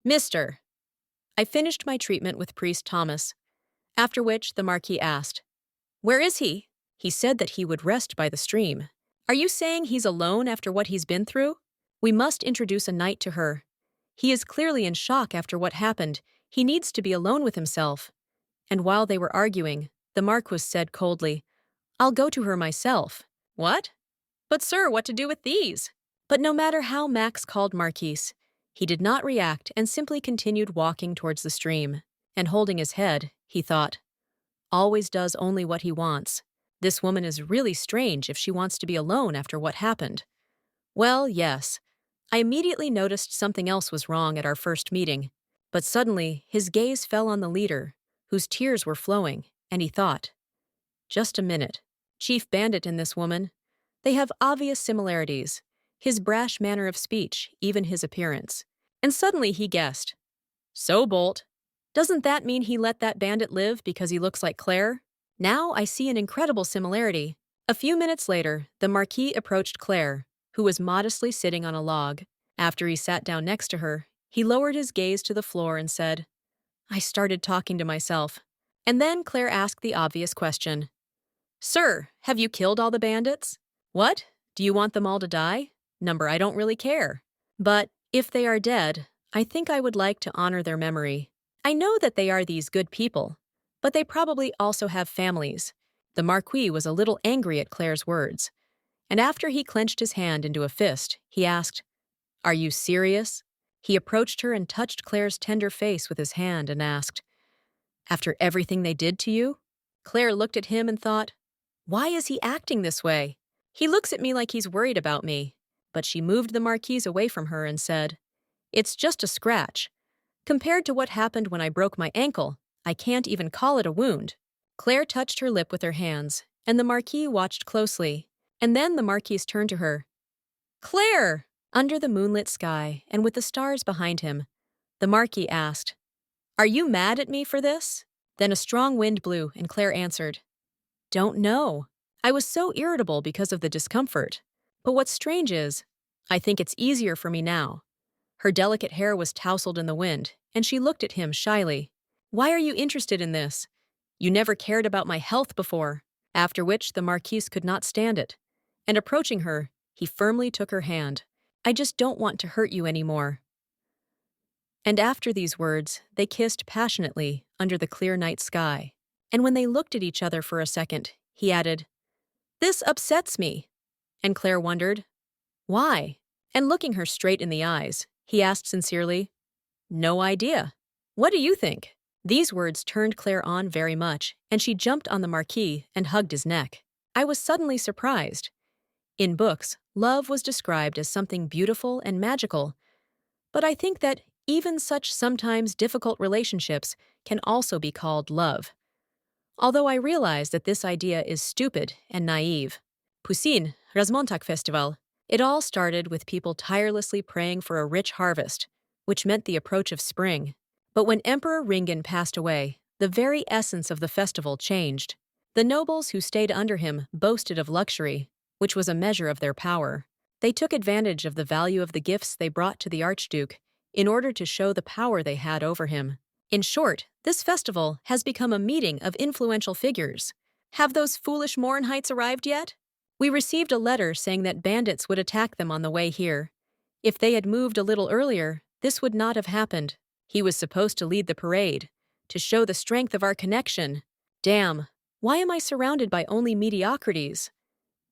Mister, I finished my treatment with Priest Thomas, after which the Marquis asked, "Where is he?" He said that he would rest by the stream. Are you saying he's alone after what he's been through? We must introduce a knight to her. He is clearly in shock after what happened. He needs to be alone with himself. And while they were arguing, the Marquis said coldly, "I'll go to her myself." What? But sir, what to do with these? But no matter how Max called Marquise, he did not react and simply continued walking towards the stream. And holding his head, he thought, always does only what he wants. This woman is really strange if she wants to be alone after what happened. Well, yes. I immediately noticed something else was wrong at our first meeting. But suddenly, his gaze fell on the leader, whose tears were flowing, and he thought, just a minute. Chief Bandit and this woman, they have obvious similarities. His brash manner of speech, even his appearance. And suddenly he guessed. So Bolt. Doesn't that mean he let that bandit live because he looks like Claire? Now I see an incredible similarity. A few minutes later, the Marquis approached Claire, who was modestly sitting on a log. After he sat down next to her, he lowered his gaze to the floor and said, I started talking to myself. And then Claire asked the obvious question. Sir, have you killed all the bandits? What? Do you want them all to die? I don't really care. But if they are dead, I think I would like to honor their memory. I know that they are these good people, but they probably also have families. The Marquis was a little angry at Claire's words, and after he clenched his hand into a fist, he asked, Are you serious? He approached her and touched Claire's tender face with his hand and asked, After everything they did to you? Claire looked at him and thought, Why is he acting this way? He looks at me like he's worried about me. But she moved the Marquise away from her and said, It's just a scratch. Compared to what happened when I broke my ankle, I can't even call it a wound. Claire touched her lip with her hands, and the Marquis watched closely. And then the Marquise turned to her. Claire! Under the moonlit sky and with the stars behind him, the Marquis asked, Are you mad at me for this? Then a strong wind blew, and Claire answered, Don't know. I was so irritable because of the discomfort. But what's strange is, I think it's easier for me now. Her delicate hair was tousled in the wind, and she looked at him shyly. Why are you interested in this? You never cared about my health before. After which the Marquise could not stand it, and approaching her, he firmly took her hand. I just don't want to hurt you anymore. And after these words, they kissed passionately under the clear night sky. And when they looked at each other for a second, he added, This upsets me. And Claire wondered, Why? And looking her straight in the eyes, he asked sincerely, No idea. What do you think? These words turned Claire on very much, and she jumped on the Marquis and hugged his neck. I was suddenly surprised. In books, love was described as something beautiful and magical, but I think that even such sometimes difficult relationships can also be called love. Although I realize that this idea is stupid and naive. Pusin, Razmontak Festival. It all started with people tirelessly praying for a rich harvest, which meant the approach of spring. But when Emperor Ringan passed away, the very essence of the festival changed. The nobles who stayed under him boasted of luxury, which was a measure of their power. They took advantage of the value of the gifts they brought to the Archduke in order to show the power they had over him. In short, this festival has become a meeting of influential figures. Have those foolish Morinhites arrived yet? We received a letter saying that bandits would attack them on the way here. If they had moved a little earlier, this would not have happened. He was supposed to lead the parade, to show the strength of our connection. Damn, why am I surrounded by only mediocrities?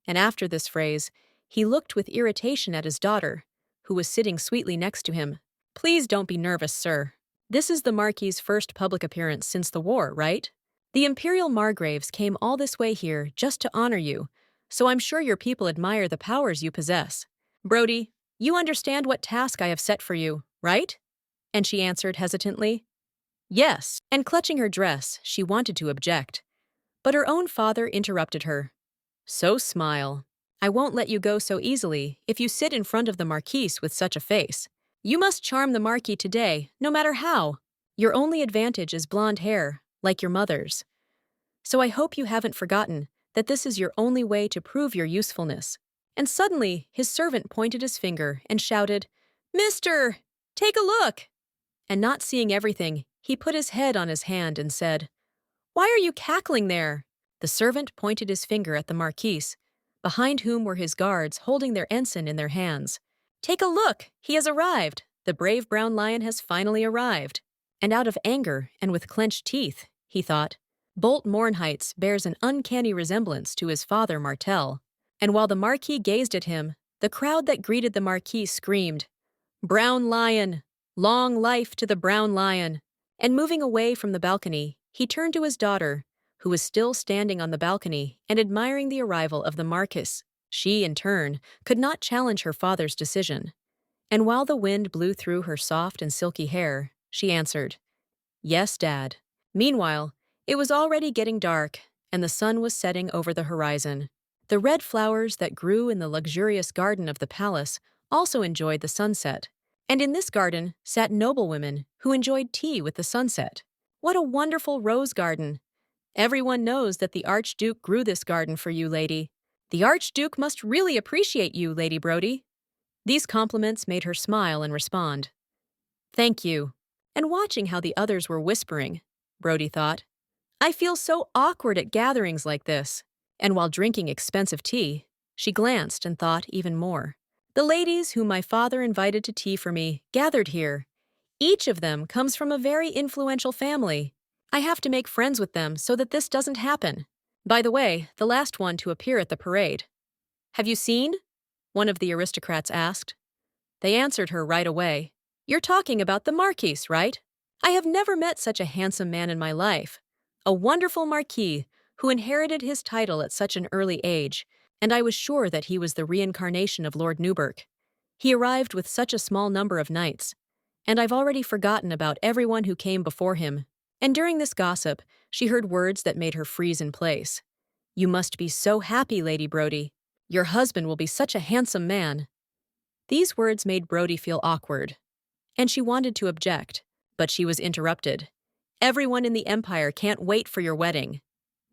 And after this phrase, he looked with irritation at his daughter, who was sitting sweetly next to him. Please don't be nervous, sir. This is the Marquis's first public appearance since the war, right? The Imperial Margraves came all this way here just to honor you, so I'm sure your people admire the powers you possess. Brody, you understand what task I have set for you, right? And she answered hesitantly, Yes, and clutching her dress, she wanted to object. But her own father interrupted her. So smile. I won't let you go so easily if you sit in front of the Marquise with such a face. You must charm the Marquis today, no matter how. Your only advantage is blonde hair, like your mother's. So I hope you haven't forgotten that this is your only way to prove your usefulness. And suddenly, his servant pointed his finger and shouted, Mister, take a look! and not seeing everything, he put his head on his hand and said, "Why are you cackling there?" The servant pointed his finger at the Marquise, behind whom were his guards holding their ensign in their hands. "Take a look! He has arrived! The brave brown lion has finally arrived." And out of anger and with clenched teeth, he thought, Bolt Mornheights bears an uncanny resemblance to his father Martel. And while the Marquis gazed at him, the crowd that greeted the Marquis screamed, "Brown lion! Long life to the brown lion!" And moving away from the balcony, he turned to his daughter, who was still standing on the balcony and admiring the arrival of the Marquis. She, in turn, could not challenge her father's decision. And while the wind blew through her soft and silky hair, she answered, "Yes, Dad." Meanwhile, it was already getting dark, and the sun was setting over the horizon. The red flowers that grew in the luxurious garden of the palace also enjoyed the sunset. And in this garden sat noblewomen who enjoyed tea with the sunset. What a wonderful rose garden! Everyone knows that the Archduke grew this garden for you, lady. The Archduke must really appreciate you, Lady Brody. These compliments made her smile and respond, "Thank you." And watching how the others were whispering, Brody thought, "I feel so awkward at gatherings like this." And while drinking expensive tea, she glanced and thought even more. The ladies whom my father invited to tea for me gathered here. Each of them comes from a very influential family. I have to make friends with them so that this doesn't happen. By the way, the last one to appear at the parade. "Have you seen?" one of the aristocrats asked. They answered her right away. "You're talking about the Marquis, right? I have never met such a handsome man in my life. A wonderful Marquis who inherited his title at such an early age, and I was sure that he was the reincarnation of Lord Newburgh. He arrived with such a small number of knights, and I've already forgotten about everyone who came before him." And during this gossip, she heard words that made her freeze in place. "You must be so happy, Lady Brody. Your husband will be such a handsome man." These words made Brody feel awkward, and she wanted to object, but she was interrupted. "Everyone in the Empire can't wait for your wedding."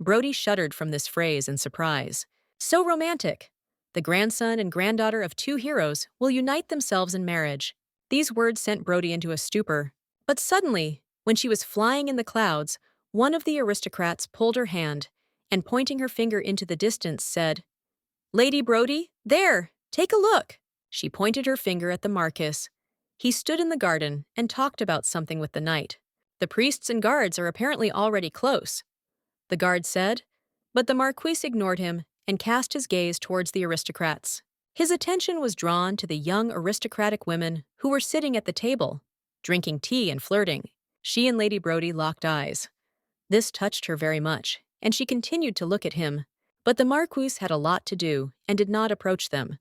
Brody shuddered from this phrase in surprise. So romantic! The grandson and granddaughter of two heroes will unite themselves in marriage. These words sent Brody into a stupor. But suddenly, when she was flying in the clouds, one of the aristocrats pulled her hand and, pointing her finger into the distance, said, "Lady Brody, there, take a look." She pointed her finger at the Marquis. He stood in the garden and talked about something with the knight. "The priests and guards are apparently already close," the guard said, but the Marquis ignored him and cast his gaze towards the aristocrats. His attention was drawn to the young aristocratic women who were sitting at the table, drinking tea and flirting. She and Lady Brody locked eyes. This touched her very much, and she continued to look at him. But the Marquis had a lot to do and did not approach them.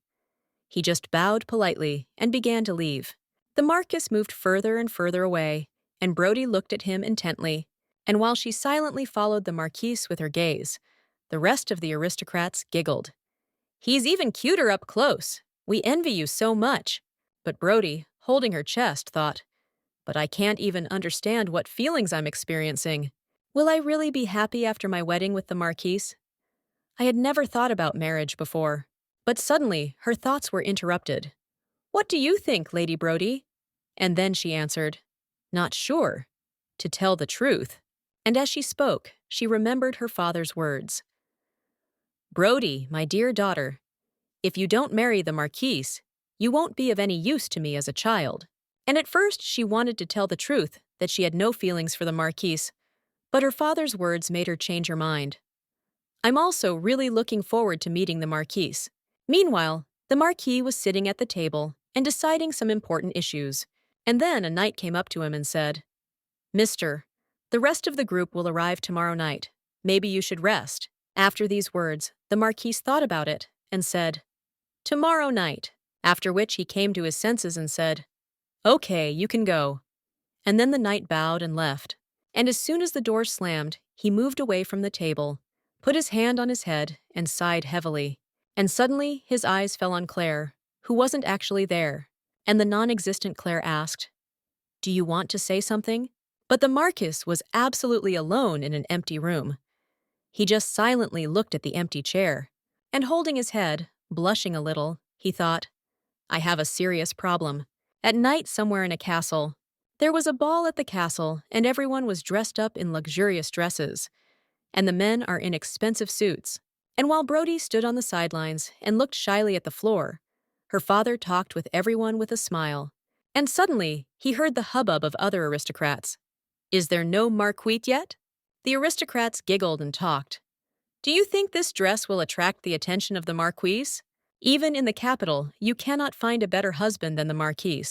He just bowed politely and began to leave. The Marquis moved further and further away, and Brody looked at him intently, and while she silently followed the Marquis with her gaze, the rest of the aristocrats giggled. "He's even cuter up close. We envy you so much." But Brody, holding her chest, thought, "But I can't even understand what feelings I'm experiencing. Will I really be happy after my wedding with the Marquis?" I had never thought about marriage before. But suddenly, her thoughts were interrupted. "What do you think, Lady Brody?" And then she answered, "Not sure. To tell the truth." And as she spoke, she remembered her father's words. "Brody, my dear daughter, if you don't marry the Marquis, you won't be of any use to me as a child." And at first she wanted to tell the truth, that she had no feelings for the Marquis, but her father's words made her change her mind. "I'm also really looking forward to meeting the Marquis." Meanwhile, the Marquis was sitting at the table and deciding some important issues, and then a knight came up to him and said, "Mister, the rest of the group will arrive tomorrow night. Maybe you should rest." After these words, the Marquis thought about it and said, "Tomorrow night," after which he came to his senses and said, "Okay, you can go." And then the knight bowed and left, and as soon as the door slammed, he moved away from the table, put his hand on his head, and sighed heavily. And suddenly his eyes fell on Claire, who wasn't actually there, and the non-existent Claire asked, "Do you want to say something?" But the Marquis was absolutely alone in an empty room. He just silently looked at the empty chair, and holding his head, blushing a little, he thought, "I have a serious problem. At night somewhere in a castle, There was a ball at the castle, and everyone was dressed up in luxurious dresses, and the men are in expensive suits. And while Brody stood on the sidelines and looked shyly at the floor, her father talked with everyone with a smile. And suddenly, he heard the hubbub of other aristocrats. Is there no marquis yet? The aristocrats giggled and talked. Do you think this dress will attract the attention of the marquis? Even in the capital, you cannot find a better husband than the marquis.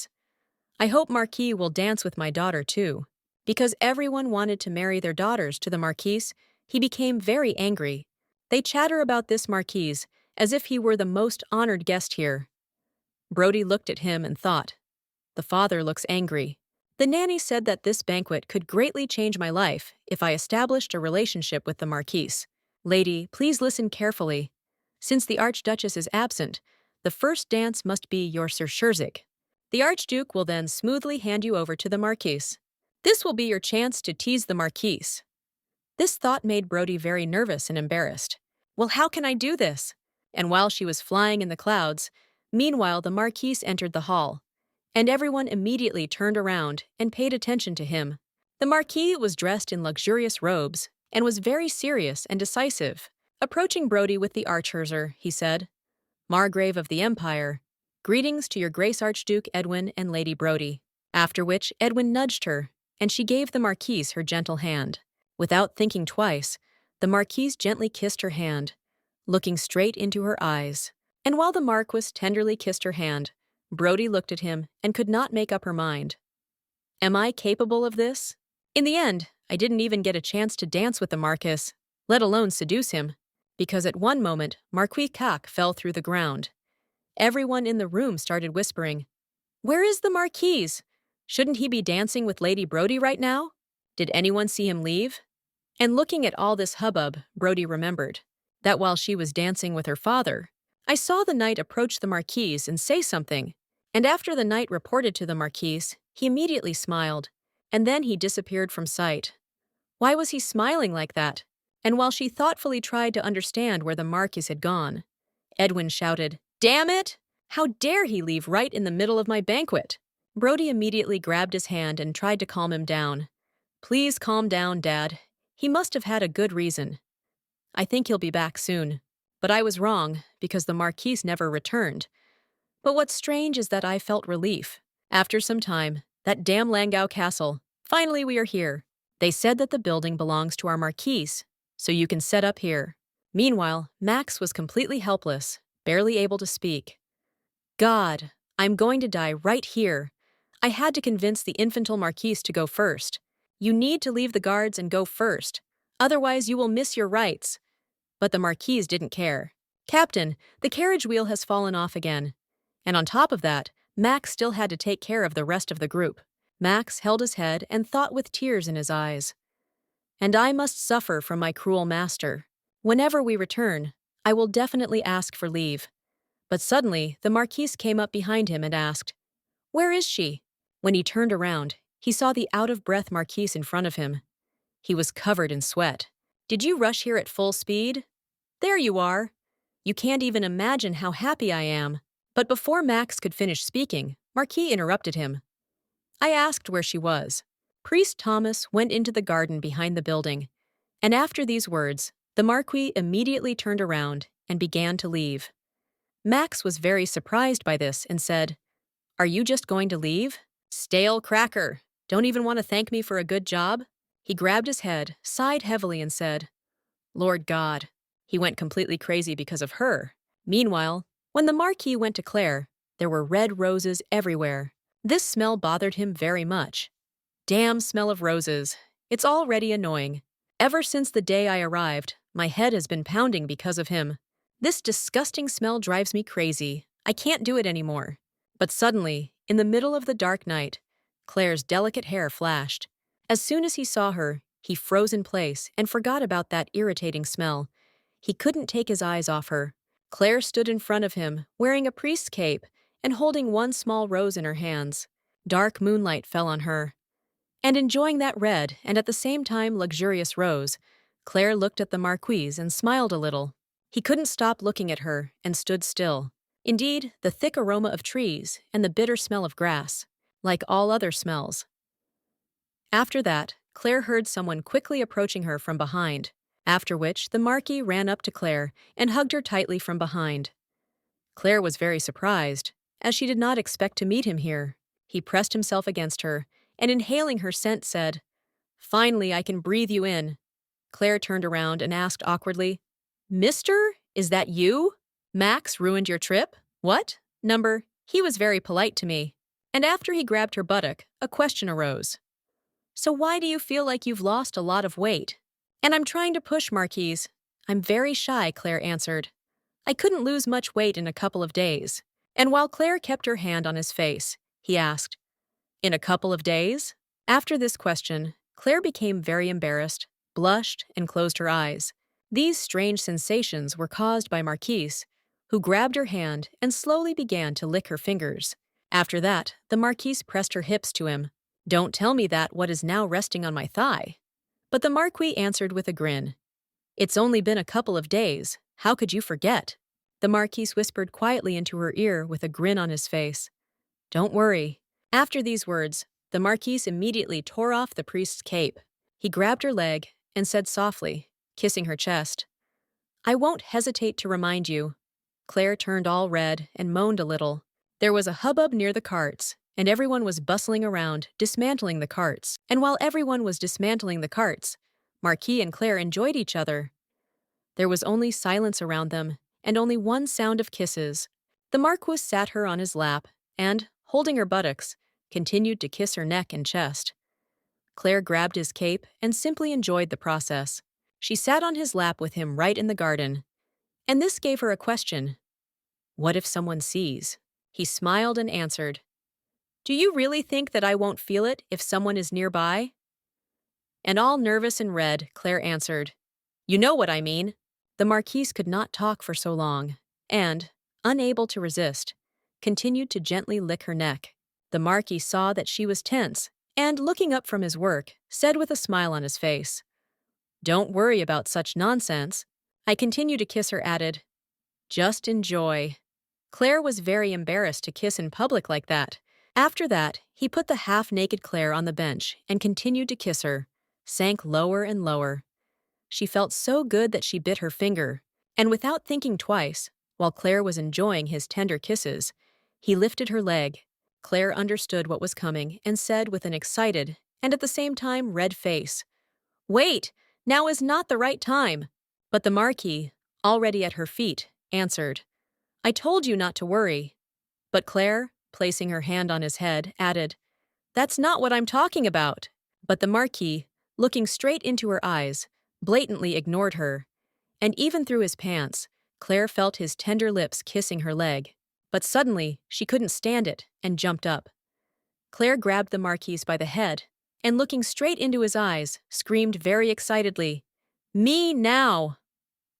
I hope Marquis will dance with my daughter too. Because everyone wanted to marry their daughters to the marquis, he became very angry. They chatter about this marquis as if he were the most honored guest here. Brody looked at him and thought, the father looks angry. The nanny said that this banquet could greatly change my life if I established a relationship with the marquis. Lady, please listen carefully. Since the Archduchess is absent, the first dance must be your Sir Sherzik. The Archduke will then smoothly hand you over to the marquis. This will be your chance to tease the marquis. This thought made Brody very nervous and embarrassed. Well, how can I do this? And while she was flying in the clouds, meanwhile the marquis entered the hall, and everyone immediately turned around and paid attention to him. The marquis was dressed in luxurious robes and was very serious and decisive. Approaching Brody with the Archhussar, he said, Margrave of the Empire, greetings to your Grace Archduke Edwin and Lady Brody. After which Edwin nudged her, and she gave the marquis her gentle hand. Without thinking twice, the marquise gently kissed her hand, looking straight into her eyes. And while the marquis tenderly kissed her hand, Brody looked at him and could not make up her mind. Am I capable of this? In the end, I didn't even get a chance to dance with the marquis, let alone seduce him, because at one moment Marquis Cac fell through the ground. Everyone in the room started whispering, Where is the marquis? Shouldn't he be dancing with Lady Brody right now? Did anyone see him leave? And looking at all this hubbub, Brody remembered that while she was dancing with her father, I saw the knight approach the marquis and say something, and after the knight reported to the marquis, he immediately smiled, and then he disappeared from sight. Why was he smiling like that? And while she thoughtfully tried to understand where the marquis had gone, Edwin shouted, Damn it! How dare he leave right in the middle of my banquet? Brody immediately grabbed his hand and tried to calm him down. Please calm down, Dad. He must have had a good reason. I think he'll be back soon. But I was wrong, because the marquis never returned. But what's strange is that I felt relief. After some time, that damn Langau castle. Finally we are here. They said that the building belongs to our marquis, so you can set up here. Meanwhile, Max was completely helpless, barely able to speak. God, I'm going to die right here. I had to convince the infantile marquis to go first. You need to leave the guards and go first. Otherwise you will miss your rights. But the marquis didn't care. Captain, the carriage wheel has fallen off again. And on top of that, Max still had to take care of the rest of the group. Max held his head and thought with tears in his eyes. And I must suffer from my cruel master. Whenever we return, I will definitely ask for leave. But suddenly, the marquis came up behind him and asked, Where is she? When he turned around, he saw the out-of-breath marquis in front of him. He was covered in sweat. Did you rush here at full speed? There you are. You can't even imagine how happy I am. But before Max could finish speaking, Marquis interrupted him. I asked where she was. Priest Thomas went into the garden behind the building, and after these words, the Marquis immediately turned around and began to leave. Max was very surprised by this and said, Are you just going to leave? Stale cracker. Don't even want to thank me for a good job? He grabbed his head, sighed heavily and said, Lord God. He went completely crazy because of her. Meanwhile, when the Marquis went to Claire, there were red roses everywhere. This smell bothered him very much. Damn smell of roses. It's already annoying. Ever since the day I arrived, my head has been pounding because of him. This disgusting smell drives me crazy. I can't do it anymore. But suddenly, in the middle of the dark night, Claire's delicate hair flashed. As soon as he saw her, he froze in place and forgot about that irritating smell. He couldn't take his eyes off her. Claire stood in front of him, wearing a priest's cape and holding one small rose in her hands. Dark moonlight fell on her. And enjoying that red and at the same time luxurious rose, Claire looked at the Marquise and smiled a little. He couldn't stop looking at her and stood still. Indeed, the thick aroma of trees and the bitter smell of grass, like all other smells, After that, Claire heard someone quickly approaching her from behind, after which the Marquis ran up to Claire and hugged her tightly from behind. Claire was very surprised, as she did not expect to meet him here. He pressed himself against her, and inhaling her scent said, "Finally, I can breathe you in." Claire turned around and asked awkwardly, "Mister, is that you? Max ruined your trip? What? Number, he was very polite to me." And after he grabbed her buttock, a question arose. "So why do you feel like you've lost a lot of weight?" "And I'm trying to push, Marquise." "I'm very shy," Claire answered. "I couldn't lose much weight in a couple of days." And while Claire kept her hand on his face, he asked, "In a couple of days?" After this question, Claire became very embarrassed, blushed, and closed her eyes. These strange sensations were caused by Marquise, who grabbed her hand and slowly began to lick her fingers. After that, the Marquise pressed her hips to him. "Don't tell me that what is now resting on my thigh." But the Marquis answered with a grin. "It's only been a couple of days. How could you forget?" The Marquise whispered quietly into her ear with a grin on his face. "Don't worry." After these words, the Marquise immediately tore off the priest's cape. He grabbed her leg and said softly, kissing her chest, "I won't hesitate to remind you." Claire turned all red and moaned a little. There was a hubbub near the carts, and everyone was bustling around, dismantling the carts. And while everyone was dismantling the carts, Marquis and Claire enjoyed each other. There was only silence around them, and only one sound of kisses. The Marquis sat her on his lap, and, holding her buttocks, continued to kiss her neck and chest. Claire grabbed his cape and simply enjoyed the process. She sat on his lap with him right in the garden. And this gave her a question. What if someone sees? He smiled and answered, "Do you really think that I won't feel it if someone is nearby?" And all nervous and red, Claire answered, "You know what I mean." The Marquise could not talk for so long, and, unable to resist, continued to gently lick her neck. The Marquis saw that she was tense, and, looking up from his work, said with a smile on his face, "Don't worry about such nonsense." I continue to kiss her, added, "Just enjoy." Claire was very embarrassed to kiss in public like that. After that, he put the half-naked Claire on the bench and continued to kiss her, sank lower and lower. She felt so good that she bit her finger, and without thinking twice, while Claire was enjoying his tender kisses, he lifted her leg. Claire understood what was coming and said with an excited and at the same time red face, "Wait, now is not the right time." But the Marquis, already at her feet, answered, "I told you not to worry." But Claire, placing her hand on his head, added, "That's not what I'm talking about." But the Marquis, looking straight into her eyes, blatantly ignored her, and even through his pants, Claire felt his tender lips kissing her leg. But suddenly, she couldn't stand it and jumped up. Claire grabbed the Marquis by the head, and looking straight into his eyes, screamed very excitedly, "Me now!"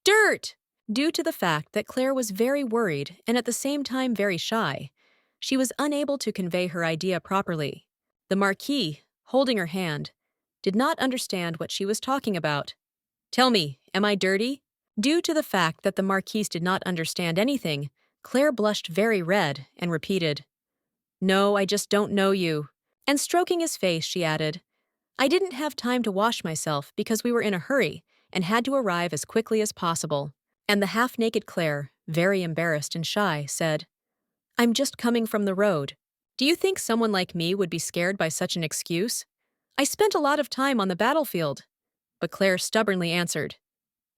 Dirt! Due to the fact that Claire was very worried and at the same time very shy, she was unable to convey her idea properly. The Marquis, holding her hand, did not understand what she was talking about. "Tell me, am I dirty?" Due to the fact that the Marquise did not understand anything, Claire blushed very red and repeated, "No, I just don't know you." And stroking his face, she added, "I didn't have time to wash myself because we were in a hurry and had to arrive as quickly as possible." And the half-naked Claire, very embarrassed and shy, said, "I'm just coming from the road. Do you think someone like me would be scared by such an excuse? I spent a lot of time on the battlefield." But Claire stubbornly answered,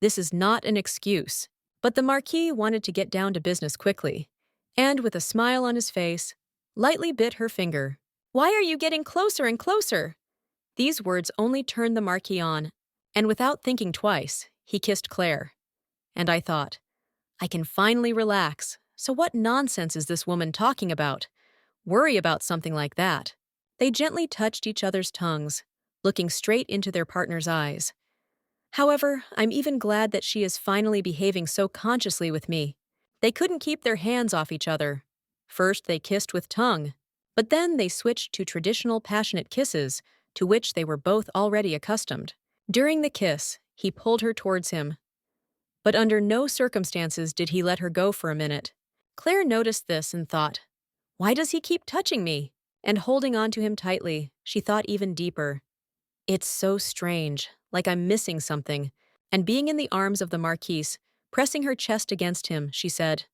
"This is not an excuse." But the Marquis wanted to get down to business quickly, and with a smile on his face, lightly bit her finger. "Why are you getting closer and closer?" These words only turned the Marquis on, and without thinking twice, he kissed Claire. And I thought, I can finally relax. So what nonsense is this woman talking about? Worry about something like that. They gently touched each other's tongues, looking straight into their partner's eyes. However, I'm even glad that she is finally behaving so consciously with me. They couldn't keep their hands off each other. First, they kissed with tongue, but then they switched to traditional passionate kisses, to which they were both already accustomed. During the kiss, he pulled her towards him. But under no circumstances did he let her go for a minute. Claire noticed this and thought, "Why does he keep touching me?" And holding on to him tightly, she thought even deeper, It's so strange, like I'm missing something. And being in the arms of the Marquise, pressing her chest against him, she said,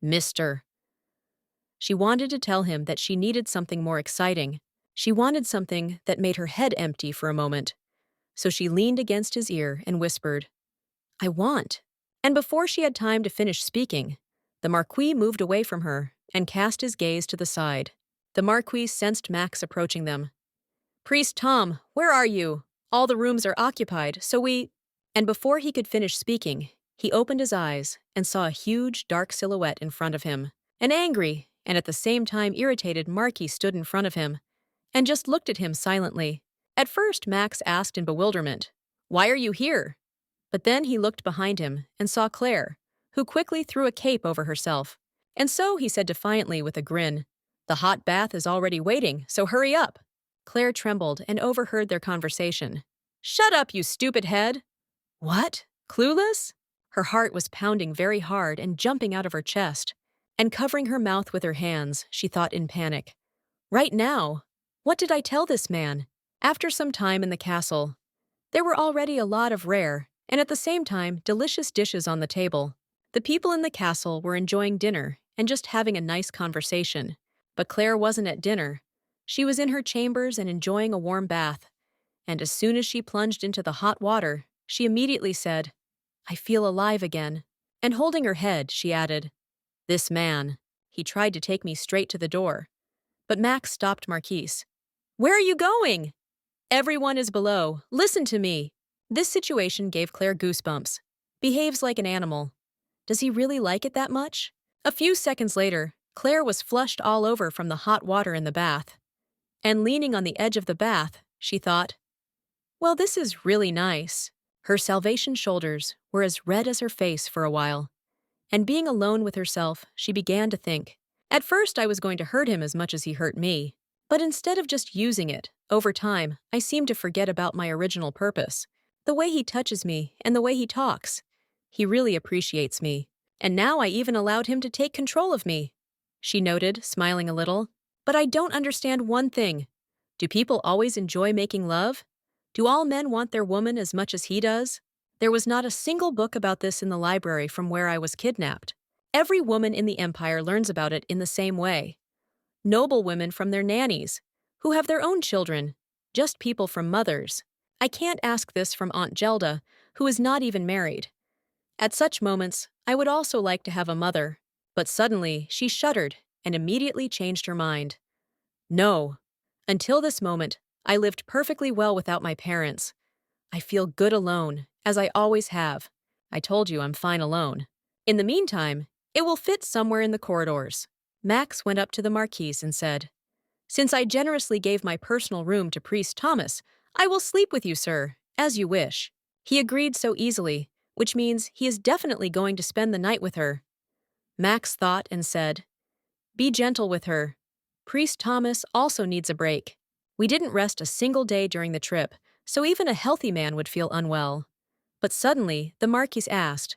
Mister. She wanted to tell him that she needed something more exciting. She wanted something that made her head empty for a moment. So she leaned against his ear and whispered, I want. And before she had time to finish speaking, the Marquis moved away from her and cast his gaze to the side. The Marquis sensed Max approaching them. Priest Tom, where are you? All the rooms are occupied, so we… And before he could finish speaking, he opened his eyes and saw a huge, dark silhouette in front of him. An angry, and at the same time irritated Marquis stood in front of him and just looked at him silently. At first, Max asked in bewilderment, Why are you here? But then he looked behind him and saw Claire, who quickly threw a cape over herself. And so he said defiantly with a grin, The hot bath is already waiting, so hurry up. Claire trembled and overheard their conversation. Shut up, you stupid head! What? Clueless? Her heart was pounding very hard and jumping out of her chest. And covering her mouth with her hands, she thought in panic. Right now? What did I tell this man? After some time in the castle, there were already a lot of rare, and at the same time, delicious dishes on the table. The people in the castle were enjoying dinner and just having a nice conversation. But Claire wasn't at dinner. She was in her chambers and enjoying a warm bath. And as soon as she plunged into the hot water, she immediately said, I feel alive again. And holding her head, she added, This man, he tried to take me straight to the door. But Max stopped Marquise. Where are you going? Everyone is below. Listen to me. This situation gave Claire goosebumps. Behaves like an animal. Does he really like it that much? A few seconds later, Claire was flushed all over from the hot water in the bath. And leaning on the edge of the bath, she thought, Well, this is really nice. Her Salvation shoulders were as red as her face for a while. And being alone with herself, she began to think, At first I was going to hurt him as much as he hurt me. But instead of just using it, over time, I seem to forget about my original purpose. The way he touches me and the way he talks. He really appreciates me. And now I even allowed him to take control of me. She noted, smiling a little. But I don't understand one thing. Do people always enjoy making love? Do all men want their woman as much as he does? There was not a single book about this in the library from where I was kidnapped. Every woman in the empire learns about it in the same way. Noble women from their nannies, who have their own children, just people from mothers. I can't ask this from Aunt Gelda, who is not even married. At such moments, I would also like to have a mother, but suddenly she shuddered and immediately changed her mind. No. Until this moment, I lived perfectly well without my parents. I feel good alone, as I always have. I told you I'm fine alone. In the meantime, it will fit somewhere in the corridors. Max went up to the Marquise and said, Since I generously gave my personal room to Priest Thomas, I will sleep with you, sir, as you wish. He agreed so easily, which means he is definitely going to spend the night with her. Max thought and said, Be gentle with her. Priest Thomas also needs a break. We didn't rest a single day during the trip, so even a healthy man would feel unwell. But suddenly, the Marquise asked,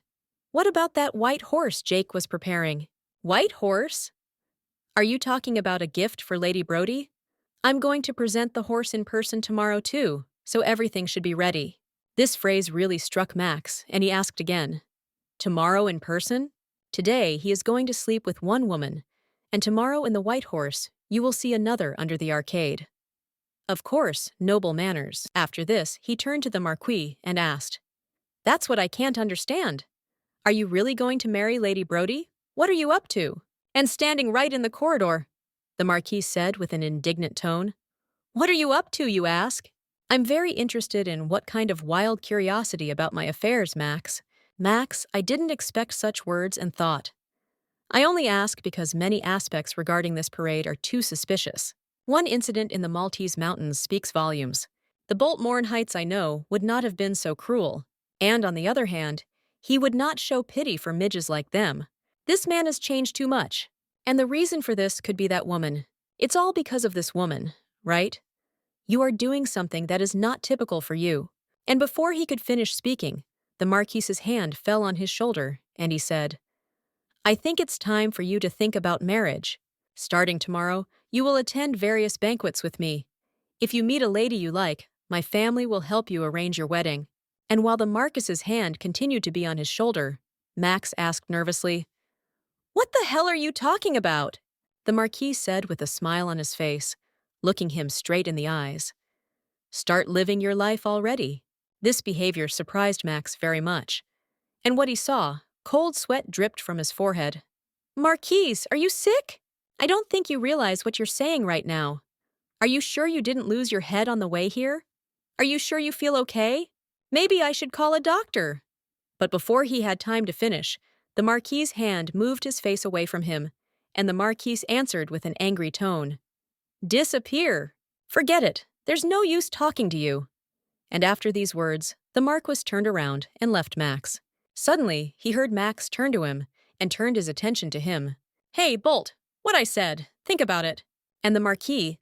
What about that white horse Jake was preparing? White horse? Are you talking about a gift for Lady Brody? I'm going to present the horse in person tomorrow too, so everything should be ready. This phrase really struck Max, and he asked again, Tomorrow in person? Today he is going to sleep with one woman, and tomorrow in the White Horse you will see another under the arcade. Of course, noble manners. After this, he turned to the Marquis and asked, That's what I can't understand. Are you really going to marry Lady Brody? What are you up to? And standing right in the corridor, the Marquis said with an indignant tone. What are you up to, you ask? I'm very interested in what kind of wild curiosity about my affairs, Max. Max, I didn't expect such words and thought. I only ask because many aspects regarding this parade are too suspicious. One incident in the Maltese mountains speaks volumes. The Boltmorn Heights I know would not have been so cruel. And on the other hand, he would not show pity for midges like them. This man has changed too much. And the reason for this could be that woman. It's all because of this woman, right? You are doing something that is not typical for you. And before he could finish speaking, the Marquise's hand fell on his shoulder, and he said, I think it's time for you to think about marriage. Starting tomorrow, you will attend various banquets with me. If you meet a lady you like, My family will help you arrange your wedding. And while the Marcus's hand continued to be on his shoulder, Max asked nervously, "What the hell are you talking about?" The Marquis said with a smile on his face, looking him straight in the eyes. "Start living your life already." This behavior surprised Max very much. And what he saw, cold sweat dripped from his forehead. "Marquis, are you sick? I don't think you realize what you're saying right now. Are you sure you didn't lose your head on the way here? Are you sure you feel okay? Maybe I should call a doctor." But before he had time to finish, the Marquis's hand moved his face away from him, and the Marquis answered with an angry tone, "Disappear! Forget it. There's no use talking to you." And after these words, the Marquis turned around and left Max. Suddenly, he heard Max turn to him and turned his attention to him. "Hey, Bolt, what I said, think about it." And the Marquis,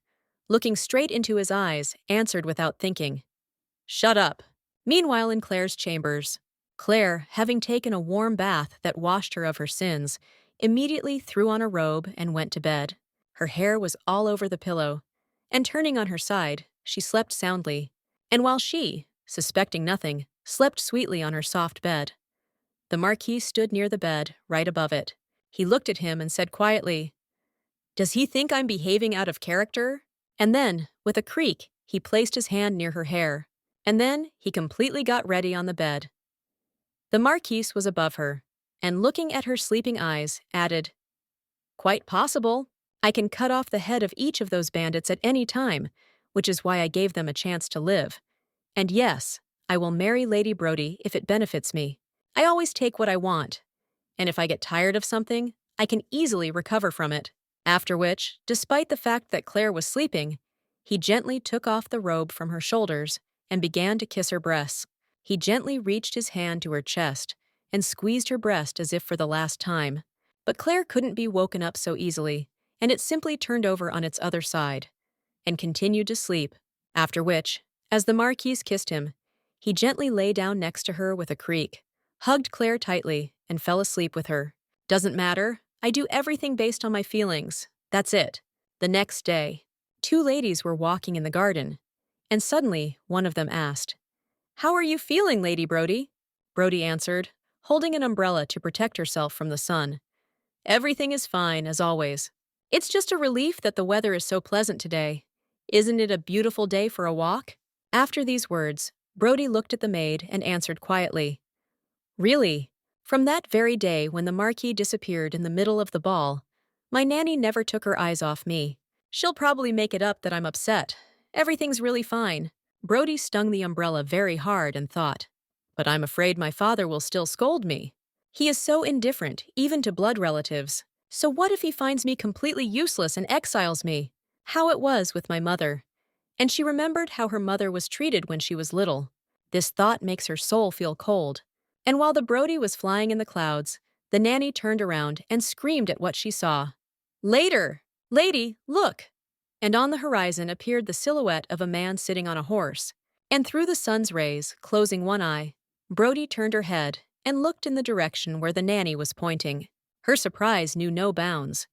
looking straight into his eyes, answered without thinking, "Shut up." Meanwhile, in Claire's chambers, Claire, having taken a warm bath that washed her of her sins, immediately threw on a robe and went to bed. Her hair was all over the pillow, and turning on her side, she slept soundly. And while she, suspecting nothing, slept sweetly on her soft bed, the Marquis stood near the bed, right above it. He looked at him and said quietly, "Does he think I'm behaving out of character?" And then, with a creak, he placed his hand near her hair, and then he completely got ready on the bed. The Marquise was above her, and looking at her sleeping eyes, added, "Quite possible. I can cut off the head of each of those bandits at any time, which is why I gave them a chance to live. And yes, I will marry Lady Brody if it benefits me. I always take what I want, and if I get tired of something, I can easily recover from it." After which, despite the fact that Claire was sleeping, he gently took off the robe from her shoulders and began to kiss her breasts. He gently reached his hand to her chest and squeezed her breast as if for the last time. But Claire couldn't be woken up so easily, and it simply turned over on its other side and continued to sleep. After which, as the Marquise kissed him, he gently lay down next to her with a creak, hugged Claire tightly, and fell asleep with her. "Doesn't matter. I do everything based on my feelings. That's it." The next day, two ladies were walking in the garden, and suddenly one of them asked, "How are you feeling, Lady Brody?" Brody answered, holding an umbrella to protect herself from the sun. "Everything is fine, as always. It's just a relief that the weather is so pleasant today. Isn't it a beautiful day for a walk?" After these words, Brody looked at the maid and answered quietly, "Really? From that very day when the Marquis disappeared in the middle of the ball, my nanny never took her eyes off me. She'll probably make it up that I'm upset. Everything's really fine." Brody stung the umbrella very hard and thought, "But I'm afraid my father will still scold me. He is so indifferent, even to blood relatives. So what if he finds me completely useless and exiles me? How it was with my mother." And she remembered how her mother was treated when she was little. This thought makes her soul feel cold. And while the Brody was flying in the clouds, the nanny turned around and screamed at what she saw. "Later! Lady, look!" And on the horizon appeared the silhouette of a man sitting on a horse. And through the sun's rays, closing one eye, Brody turned her head and looked in the direction where the nanny was pointing. Her surprise knew no bounds.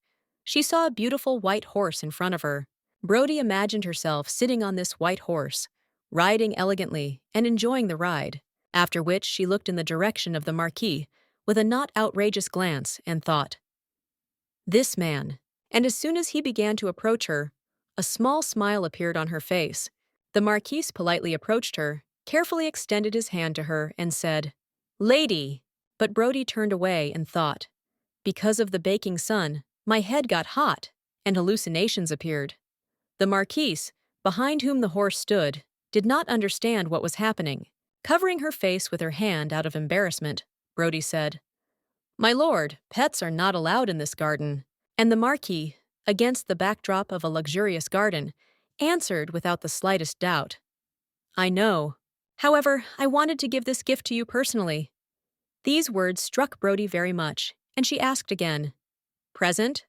She saw a beautiful white horse in front of her. Brody imagined herself sitting on this white horse, riding elegantly and enjoying the ride. After which she looked in the direction of the Marquis with a not outrageous glance and thought, "This man." And as soon as he began to approach her, a small smile appeared on her face. The Marquis politely approached her, carefully extended his hand to her, and said, "Lady." But Brody turned away and thought, "Because of the baking sun, my head got hot, and hallucinations appeared." The Marquis, behind whom the horse stood, did not understand what was happening. Covering her face with her hand out of embarrassment, Brody said, "My lord, pets are not allowed in this garden." And the Marquis, against the backdrop of a luxurious garden, answered without the slightest doubt, "I know. However, I wanted to give this gift to you personally." These words struck Brody very much, and she asked again, "Present?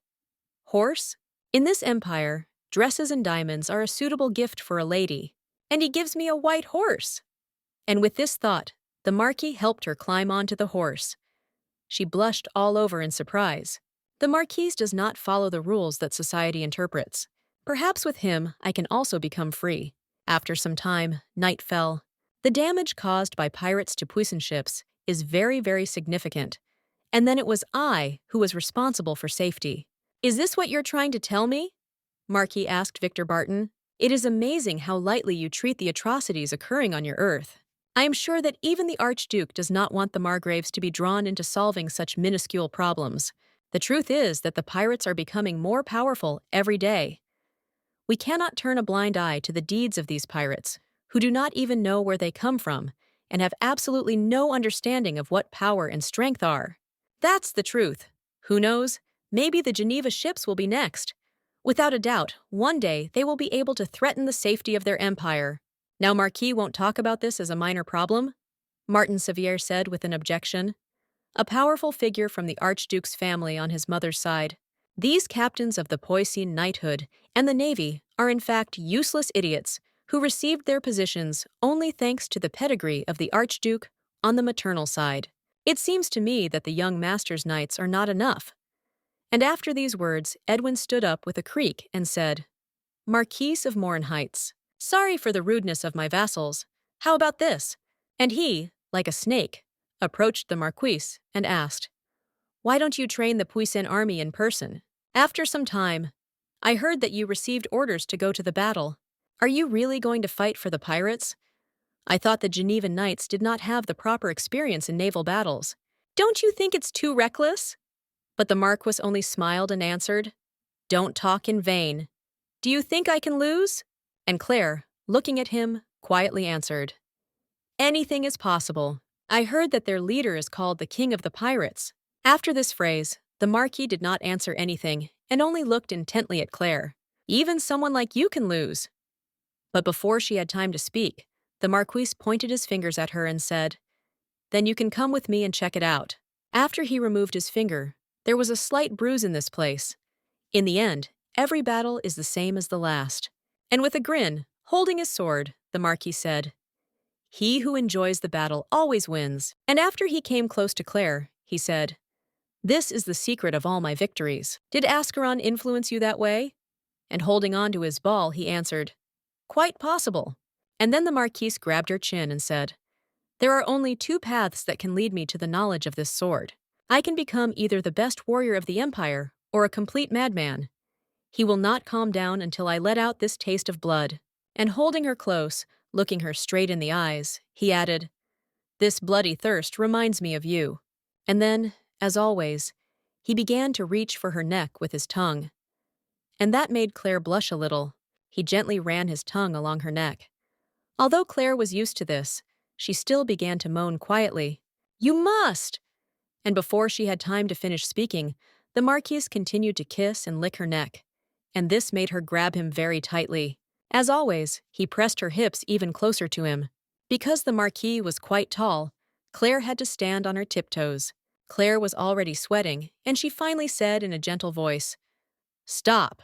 Horse? In this empire, dresses and diamonds are a suitable gift for a lady, and he gives me a white horse." And with this thought, the Marquis helped her climb onto the horse. She blushed all over in surprise. The Marquis does not follow the rules that society interprets. Perhaps with him, I can also become free. After some time, night fell. The damage caused by pirates to puissant ships is very, very significant. And then it was I who was responsible for safety. Is this what you're trying to tell me? Marquis asked Victor Barton. It is amazing how lightly you treat the atrocities occurring on your Earth. I am sure that even the Archduke does not want the Margraves to be drawn into solving such minuscule problems. The truth is that the pirates are becoming more powerful every day. We cannot turn a blind eye to the deeds of these pirates, who do not even know where they come from and have absolutely no understanding of what power and strength are. That's the truth. Who knows? Maybe the Geneva ships will be next. Without a doubt, one day they will be able to threaten the safety of their empire. Now Marquis won't talk about this as a minor problem? Martin Sevier said with an objection. A powerful figure from the Archduke's family on his mother's side. These captains of the Poissy knighthood and the navy are in fact useless idiots who received their positions only thanks to the pedigree of the Archduke on the maternal side. It seems to me that the young master's knights are not enough. And after these words, Edwin stood up with a creak and said, Marquis of Mohrenheitz, sorry for the rudeness of my vassals. How about this? And he, like a snake, approached the Marquis and asked, Why don't you train the puissant army in person? After some time, I heard that you received orders to go to the battle. Are you really going to fight for the pirates? I thought the Genevan knights did not have the proper experience in naval battles. Don't you think it's too reckless? But the Marquis only smiled and answered, Don't talk in vain. Do you think I can lose? And Claire, looking at him, quietly answered, Anything is possible. I heard that their leader is called the King of the Pirates. After this phrase, the Marquis did not answer anything and only looked intently at Claire. Even someone like you can lose. But before she had time to speak, the Marquis pointed his fingers at her and said, Then you can come with me and check it out. After he removed his finger, there was a slight bruise in this place. In the end, every battle is the same as the last. And with a grin, holding his sword, the Marquis said, He who enjoys the battle always wins. And after he came close to Claire, he said, This is the secret of all my victories. Did Ascaron influence you that way? And holding on to his ball, he answered, Quite possible. And then the Marquise grabbed her chin and said, There are only two paths that can lead me to the knowledge of this sword. I can become either the best warrior of the Empire or a complete madman. He will not calm down until I let out this taste of blood. And holding her close, looking her straight in the eyes, he added, This bloody thirst reminds me of you. And then, as always, he began to reach for her neck with his tongue. And that made Claire blush a little. He gently ran his tongue along her neck. Although Claire was used to this, she still began to moan quietly, You must! And before she had time to finish speaking, the Marquise continued to kiss and lick her neck, and this made her grab him very tightly. As always, he pressed her hips even closer to him. Because the Marquis was quite tall, Claire had to stand on her tiptoes. Claire was already sweating, and she finally said in a gentle voice, Stop.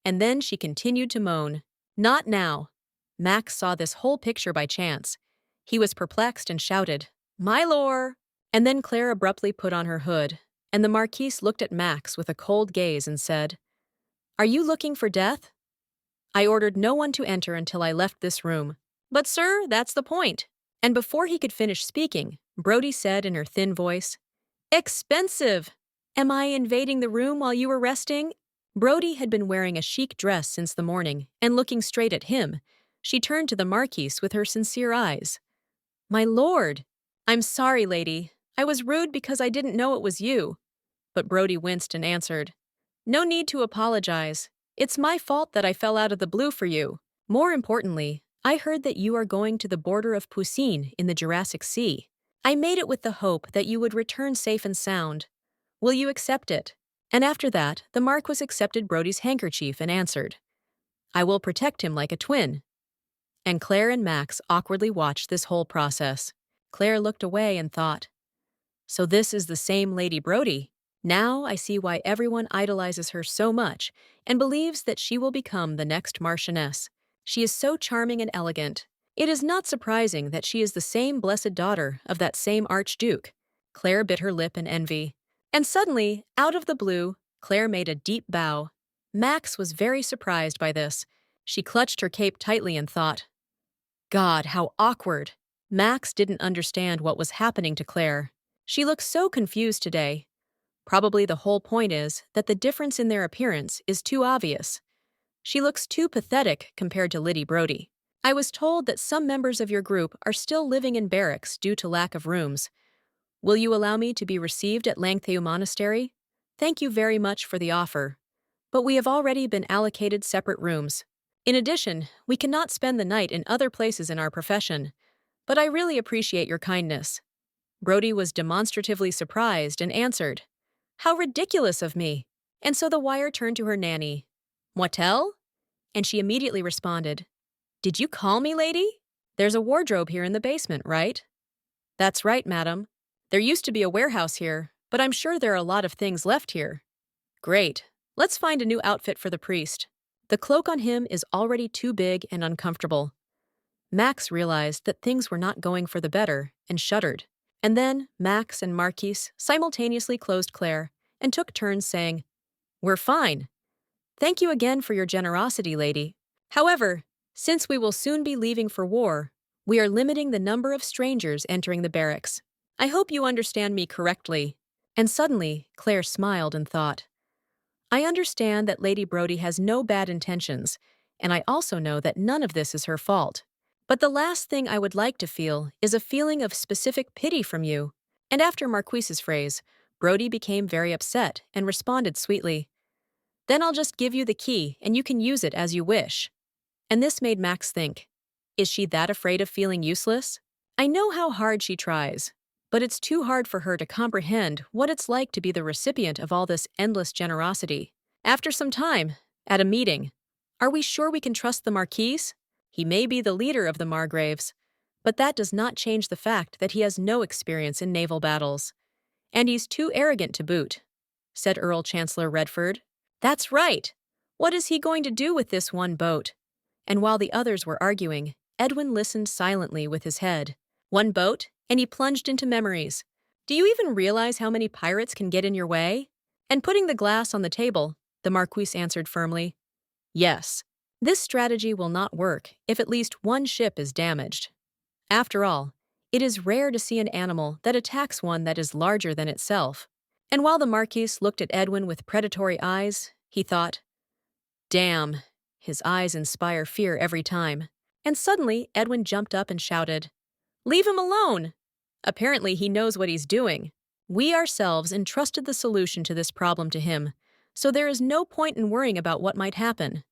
And then she continued to moan, Not now. Max saw this whole picture by chance. He was perplexed and shouted, My lord! And then Claire abruptly put on her hood, and the Marquise looked at Max with a cold gaze and said, Are you looking for death? I ordered no one to enter until I left this room. But sir, that's the point. And before he could finish speaking, Brody said in her thin voice, Expensive! Am I invading the room while you were resting? Brody had been wearing a chic dress since the morning, and looking straight at him, she turned to the Marquise with her sincere eyes. My lord! I'm sorry, lady. I was rude because I didn't know it was you. But Brody winced and answered, No need to apologize. It's my fault that I fell out of the blue for you. More importantly, I heard that you are going to the border of Poussin in the Jurassic Sea. I made it with the hope that you would return safe and sound. Will you accept it? And after that, the Marquis accepted Brody's handkerchief and answered, I will protect him like a twin. And Claire and Max awkwardly watched this whole process. Claire looked away and thought, So this is the same Lady Brody. Now I see why everyone idolizes her so much and believes that she will become the next Marchioness. She is so charming and elegant. It is not surprising that she is the same blessed daughter of that same Archduke. Claire bit her lip in envy. And suddenly, out of the blue, Claire made a deep bow. Max was very surprised by this. She clutched her cape tightly and thought, God, how awkward. Max didn't understand what was happening to Claire. She looked so confused today. Probably the whole point is that the difference in their appearance is too obvious. She looks too pathetic compared to Lady Brody. I was told that some members of your group are still living in barracks due to lack of rooms. Will you allow me to be received at Langtheu Monastery? Thank you very much for the offer. But we have already been allocated separate rooms. In addition, we cannot spend the night in other places in our profession. But I really appreciate your kindness. Brody was demonstratively surprised and answered, How ridiculous of me! And so the wire turned to her nanny. Moitel? And she immediately responded, Did you call me, lady? There's a wardrobe here in the basement, right? That's right, madam. There used to be a warehouse here, but I'm sure there are a lot of things left here. Great. Let's find a new outfit for the priest. The cloak on him is already too big and uncomfortable. Max realized that things were not going for the better and shuddered. And then Max and Marquise simultaneously closed Claire and took turns saying, We're fine. Thank you again for your generosity, lady. However, since we will soon be leaving for war, we are limiting the number of strangers entering the barracks. I hope you understand me correctly. And suddenly, Claire smiled and thought, I understand that Lady Brody has no bad intentions, and I also know that none of this is her fault. But the last thing I would like to feel is a feeling of specific pity from you. And after Marquise's phrase, Brody became very upset and responded sweetly, Then I'll just give you the key and you can use it as you wish. And this made Max think, is she that afraid of feeling useless? I know how hard she tries, but it's too hard for her to comprehend what it's like to be the recipient of all this endless generosity. After some time, at a meeting, are we sure we can trust the Marquis? He may be the leader of the Margraves, but that does not change the fact that he has no experience in naval battles. And he's too arrogant to boot, said Earl Chancellor Redford. That's right! What is he going to do with this one boat? And while the others were arguing, Edwin listened silently with his head. One boat, and he plunged into memories. Do you even realize how many pirates can get in your way? And putting the glass on the table, the Marquis answered firmly, Yes. This strategy will not work if at least one ship is damaged. After all, it is rare to see an animal that attacks one that is larger than itself. And while the Marquis looked at Edwin with predatory eyes, he thought, Damn, his eyes inspire fear every time. And suddenly, Edwin jumped up and shouted, Leave him alone! Apparently he knows what he's doing. We ourselves entrusted the solution to this problem to him, so there is no point in worrying about what might happen.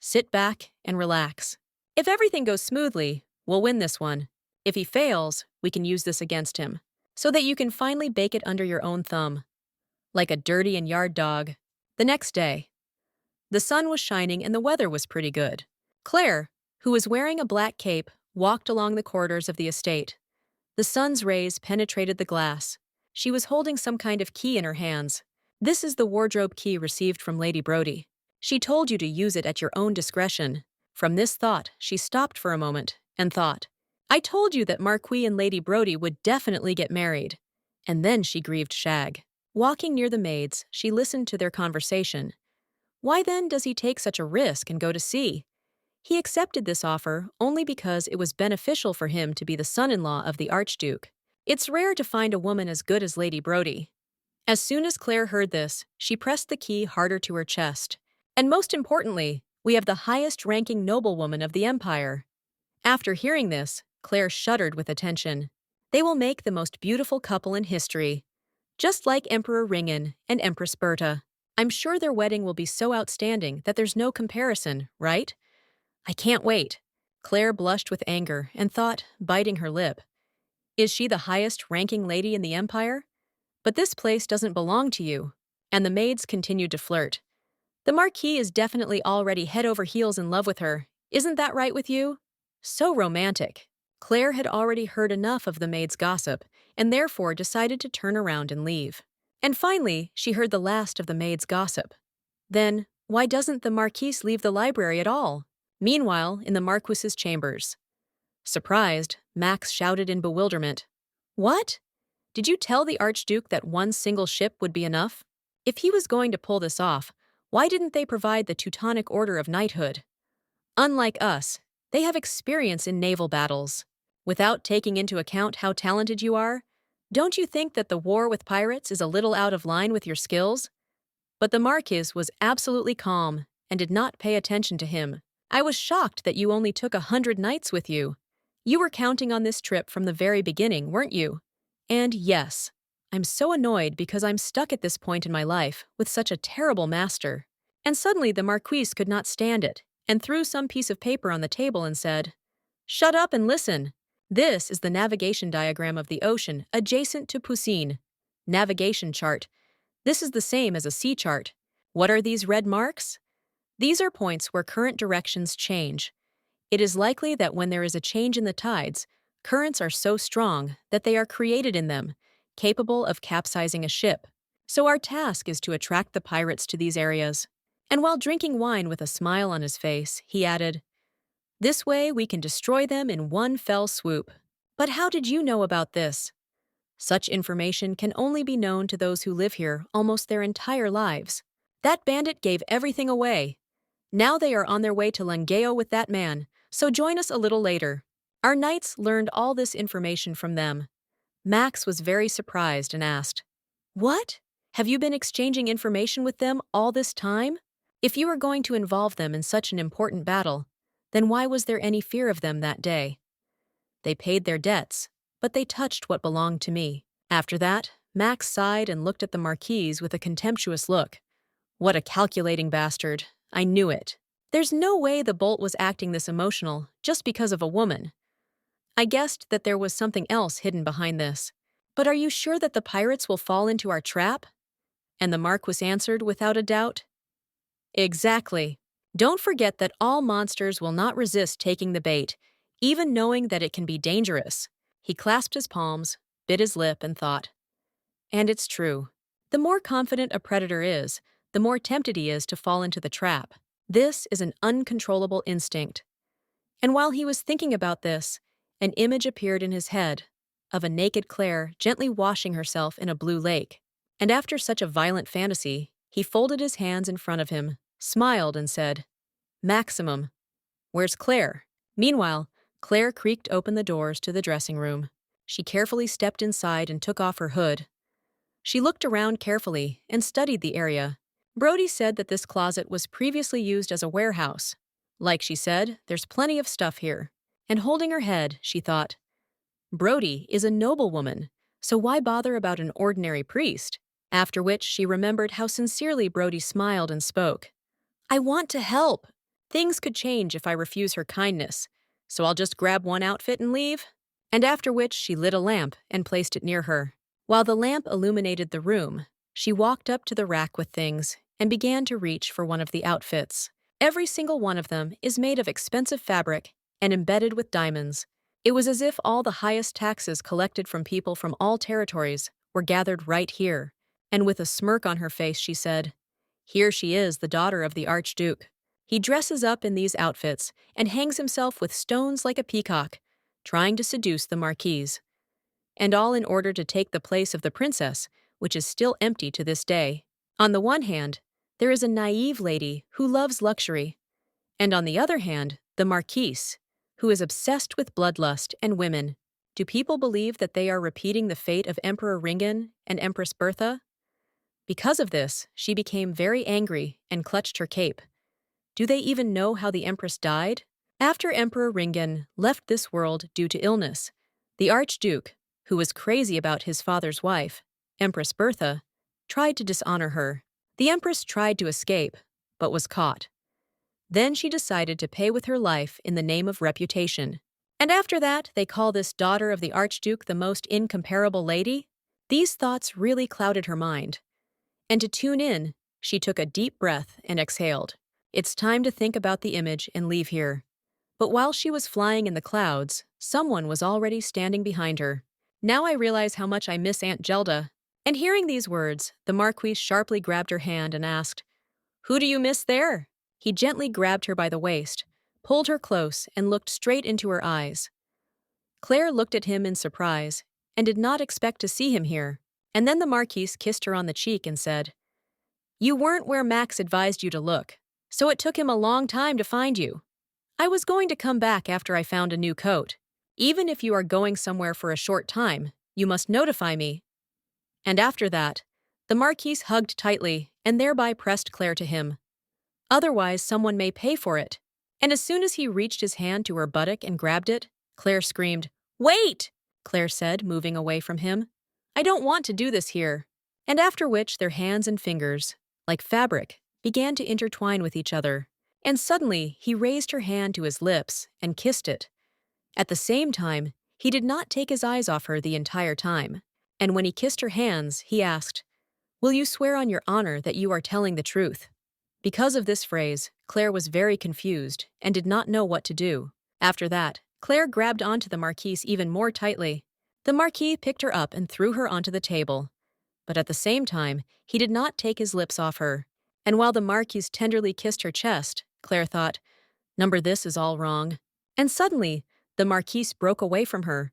Sit back and relax. If everything goes smoothly, we'll win this one. If he fails, we can use this against him, so that you can finally bake it under your own thumb. Like a dirty and yard dog. The next day. The sun was shining and the weather was pretty good. Claire, who was wearing a black cape, walked along the corridors of the estate. The sun's rays penetrated the glass. She was holding some kind of key in her hands. This is the wardrobe key received from Lady Brody. She told you to use it at your own discretion. From this thought, she stopped for a moment and thought, I told you that Marquis and Lady Brody would definitely get married. And then she grieved Shag. Walking near the maids, she listened to their conversation. Why then does he take such a risk and go to sea? He accepted this offer only because it was beneficial for him to be the son-in-law of the Archduke. It's rare to find a woman as good as Lady Brody. As soon as Claire heard this, she pressed the key harder to her chest. And most importantly, we have the highest-ranking noblewoman of the Empire. After hearing this, Claire shuddered with attention. They will make the most beautiful couple in history. Just like Emperor Ringen and Empress Berta. I'm sure their wedding will be so outstanding that there's no comparison, right? I can't wait. Claire blushed with anger and thought, biting her lip. Is she the highest-ranking lady in the Empire? But this place doesn't belong to you. And the maids continued to flirt. The Marquis is definitely already head over heels in love with her. Isn't that right with you? So romantic. Claire had already heard enough of the maids' gossip, and therefore decided to turn around and leave. And finally, she heard the last of the maids' gossip. Then, why doesn't the Marquis leave the library at all? Meanwhile, in the Marquis's chambers. Surprised, Max shouted in bewilderment. What? Did you tell the Archduke that one single ship would be enough? If he was going to pull this off, why didn't they provide the Teutonic Order of Knighthood? Unlike us, they have experience in naval battles. Without taking into account how talented you are, don't you think that the war with pirates is a little out of line with your skills? But the Marquis was absolutely calm and did not pay attention to him. I was shocked that you only took 100 knights with you. You were counting on this trip from the very beginning, weren't you? And yes, I'm so annoyed because I'm stuck at this point in my life with such a terrible master. And suddenly the Marquise could not stand it and threw some piece of paper on the table and said, "Shut up and listen. This is the navigation diagram of the ocean adjacent to Poussine. Navigation chart. This is the same as a sea chart. What are these red marks? These are points where current directions change. It is likely that when there is a change in the tides, currents are so strong that they are created in them, capable of capsizing a ship. So our task is to attract the pirates to these areas." And while drinking wine with a smile on his face, he added, "This way we can destroy them in one fell swoop." But how did you know about this? Such information can only be known to those who live here almost their entire lives. That bandit gave everything away. Now they are on their way to Langeo with that man, so join us a little later. Our knights learned all this information from them. Max was very surprised and asked, "What? Have you been exchanging information with them all this time? If you were going to involve them in such an important battle, then why was there any fear of them that day?" "They paid their debts, but they touched what belonged to me." After that, Max sighed and looked at the Marquise with a contemptuous look. "What a calculating bastard. I knew it. There's no way the Bolt was acting this emotional just because of a woman. I guessed that there was something else hidden behind this. But are you sure that the pirates will fall into our trap?" And the Marquis answered without a doubt, "Exactly. Don't forget that all monsters will not resist taking the bait, even knowing that it can be dangerous." He clasped his palms, bit his lip, and thought, "And it's true. The more confident a predator is, the more tempted he is to fall into the trap. This is an uncontrollable instinct." And while he was thinking about this, an image appeared in his head of a naked Claire gently washing herself in a blue lake. And after such a violent fantasy, he folded his hands in front of him, smiled, and said, "Maximum. Where's Claire?" Meanwhile, Claire creaked open the doors to the dressing room. She carefully stepped inside and took off her hood. She looked around carefully and studied the area. Brody said that this closet was previously used as a warehouse. Like she said, there's plenty of stuff here. And holding her head, she thought, Brody is a noblewoman, so why bother about an ordinary priest? After which she remembered how sincerely Brody smiled and spoke. "I want to help. Things could change if I refuse her kindness, so I'll just grab one outfit and leave." And after which she lit a lamp and placed it near her. While the lamp illuminated the room, she walked up to the rack with things and began to reach for one of the outfits. Every single one of them is made of expensive fabric and embedded with diamonds. It was as if all the highest taxes collected from people from all territories were gathered right here. And with a smirk on her face, she said, "Here she is, the daughter of the Archduke. He dresses up in these outfits and hangs himself with stones like a peacock, trying to seduce the Marquise. And all in order to take the place of the princess, which is still empty to this day. On the one hand, there is a naive lady who loves luxury, and on the other hand, the Marquise, who is obsessed with bloodlust and women. Do people believe that they are repeating the fate of Emperor Ringen and Empress Bertha? Because of this, she became very angry and clutched her cape. Do they even know how the Empress died? After Emperor Ringen left this world due to illness, the Archduke, who was crazy about his father's wife, Empress Bertha, tried to dishonor her. The Empress tried to escape, but was caught. Then she decided to pay with her life in the name of reputation. And after that, they call this daughter of the Archduke the most incomparable lady? These thoughts really clouded her mind. And to tune in, she took a deep breath and exhaled. It's time to think about the image and leave here. But while she was flying in the clouds, someone was already standing behind her. Now I realize how much I miss Aunt Gelda. And hearing these words, the Marquis sharply grabbed her hand and asked, "Who do you miss there?" He gently grabbed her by the waist, pulled her close, and looked straight into her eyes. Claire looked at him in surprise and did not expect to see him here. And then the Marquise kissed her on the cheek and said, "You weren't where Max advised you to look, so it took him a long time to find you. I was going to come back after I found a new coat. Even if you are going somewhere for a short time, you must notify me. And after that, the Marquise hugged tightly and thereby pressed Claire to him. Otherwise, someone may pay for it. And as soon as he reached his hand to her buttock and grabbed it, Claire screamed, "Wait!" Claire said, moving away from him. "I don't want to do this here." And after which their hands and fingers, like fabric, began to intertwine with each other. And suddenly he raised her hand to his lips and kissed it. At the same time, he did not take his eyes off her the entire time. And when he kissed her hands, he asked, "Will you swear on your honor that you are telling the truth?" Because of this phrase, Claire was very confused and did not know what to do. After that, Claire grabbed onto the Marquise even more tightly. The Marquis picked her up and threw her onto the table. But at the same time, he did not take his lips off her. And while the Marquise tenderly kissed her chest, Claire thought, "Number this is all wrong." And suddenly, the Marquise broke away from her,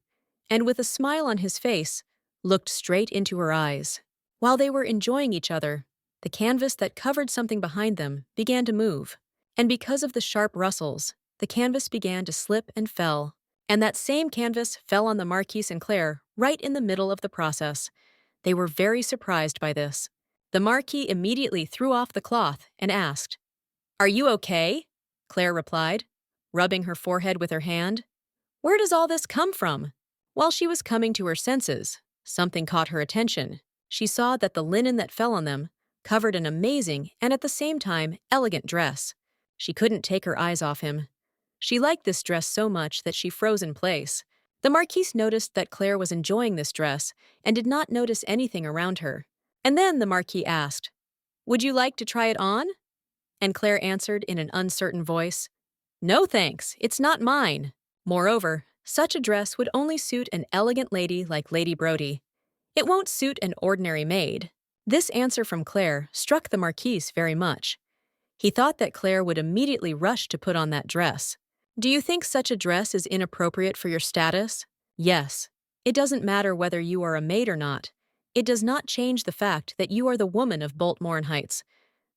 and with a smile on his face, looked straight into her eyes. While they were enjoying each other, the canvas that covered something behind them began to move, and because of the sharp rustles, the canvas began to slip and fell. And that same canvas fell on the Marquise and Claire right in the middle of the process. They were very surprised by this. The Marquis immediately threw off the cloth and asked, "Are you okay?" Claire replied, rubbing her forehead with her hand. "Where does all this come from?" While she was coming to her senses, something caught her attention. She saw that the linen that fell on them covered an amazing and at the same time elegant dress. She couldn't take her eyes off him. She liked this dress so much that she froze in place. The Marquise noticed that Claire was enjoying this dress and did not notice anything around her. And then the Marquis asked, "Would you like to try it on?" And Claire answered in an uncertain voice, "No thanks, it's not mine." Moreover, such a dress would only suit an elegant lady like Lady Brodie. It won't suit an ordinary maid. This answer from Claire struck the Marquise very much. He thought that Claire would immediately rush to put on that dress. Do you think such a dress is inappropriate for your status? Yes. It doesn't matter whether you are a maid or not. It does not change the fact that you are the woman of Boltmoor Heights.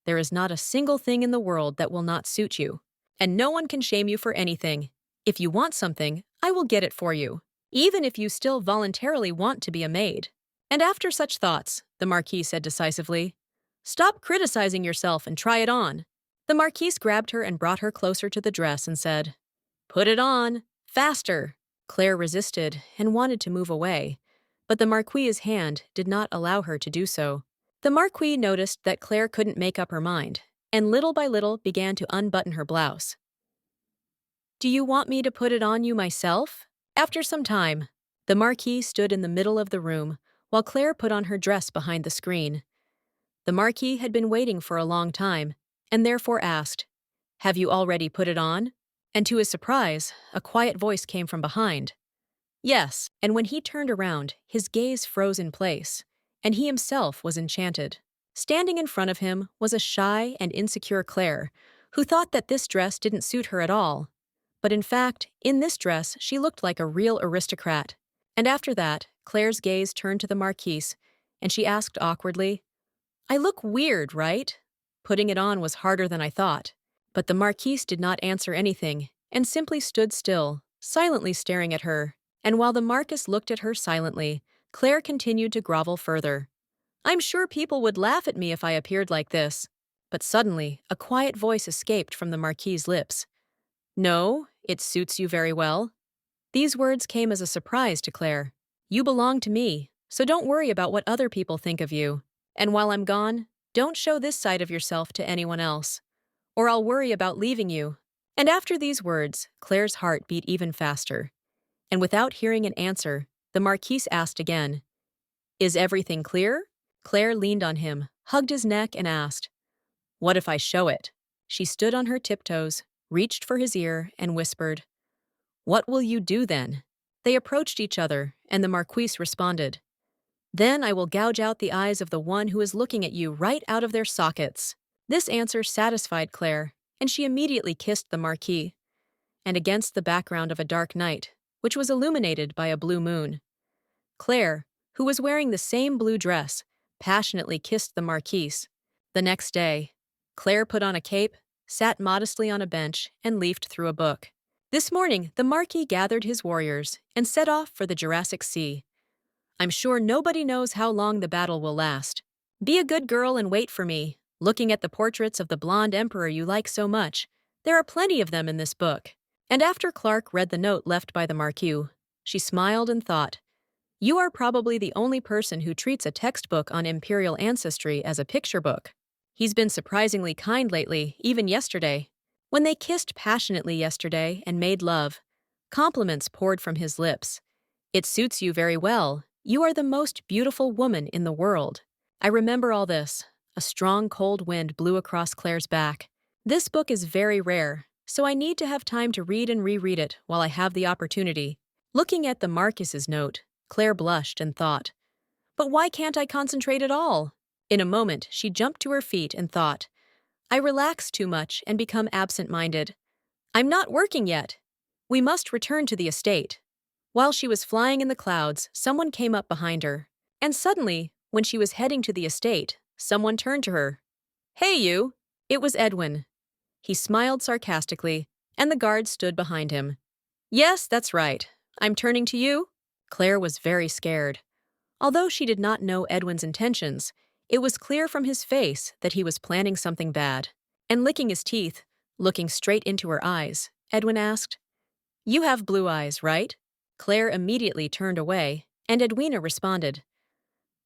There is not a single thing in the world that will not suit you. And no one can shame you for anything. If you want something, I will get it for you, even if you still voluntarily want to be a maid. And after such thoughts, the Marquis said decisively, "Stop criticizing yourself and try it on." The Marquise grabbed her and brought her closer to the dress and said, "Put it on, faster." Claire resisted and wanted to move away, but the Marquis's hand did not allow her to do so. The Marquis noticed that Claire couldn't make up her mind, and little by little began to unbutton her blouse. "Do you want me to put it on you myself?" After some time, the Marquis stood in the middle of the room while Claire put on her dress behind the screen. The Marquis had been waiting for a long time, and therefore asked, "Have you already put it on?" And to his surprise, a quiet voice came from behind. "Yes," and when he turned around, his gaze froze in place, and he himself was enchanted. Standing in front of him was a shy and insecure Claire, who thought that this dress didn't suit her at all. But in fact, in this dress, she looked like a real aristocrat. And after that, Claire's gaze turned to the Marquise, and she asked awkwardly, "I look weird, right?" Putting it on was harder than I thought. But the Marquise did not answer anything, and simply stood still, silently staring at her. And while the Marquis looked at her silently, Claire continued to grovel further. "I'm sure people would laugh at me if I appeared like this." But suddenly, a quiet voice escaped from the Marquis's lips. "No, it suits you very well." These words came as a surprise to Claire. "You belong to me, so don't worry about what other people think of you. And while I'm gone, don't show this side of yourself to anyone else, or I'll worry about leaving you." And after these words, Claire's heart beat even faster. And without hearing an answer, the Marquise asked again, "Is everything clear?" Claire leaned on him, hugged his neck, and asked, "What if I show it?" She stood on her tiptoes, reached for his ear, and whispered, "What will you do then?" They approached each other, and the Marquise responded, "Then I will gouge out the eyes of the one who is looking at you right out of their sockets." This answer satisfied Claire, and she immediately kissed the Marquis. And against the background of a dark night, which was illuminated by a blue moon, Claire, who was wearing the same blue dress, passionately kissed the Marquise. The next day, Claire put on a cape, sat modestly on a bench, and leafed through a book. This morning, the Marquis gathered his warriors and set off for the Jurassic Sea. I'm sure nobody knows how long the battle will last. Be a good girl and wait for me, looking at the portraits of the blonde emperor you like so much. There are plenty of them in this book. And after Clark read the note left by the Marquis, she smiled and thought, you are probably the only person who treats a textbook on imperial ancestry as a picture book. He's been surprisingly kind lately, even yesterday. When they kissed passionately yesterday and made love, compliments poured from his lips. It suits you very well. You are the most beautiful woman in the world. I remember all this. A strong cold wind blew across Claire's back. This book is very rare, so I need to have time to read and reread it while I have the opportunity. Looking at the Marquis's note, Claire blushed and thought, but why can't I concentrate at all? In a moment, she jumped to her feet and thought, I relax too much and become absent-minded. I'm not working yet. We must return to the estate. While she was flying in the clouds, someone came up behind her. And suddenly, when she was heading to the estate, someone turned to her. Hey, you! It was Edwin. He smiled sarcastically, and the guard stood behind him. Yes, that's right. I'm turning to you. Claire was very scared. Although she did not know Edwin's intentions, it was clear from his face that he was planning something bad. And licking his teeth, looking straight into her eyes, Edwin asked, You have blue eyes, right? Claire immediately turned away, and Edwina responded,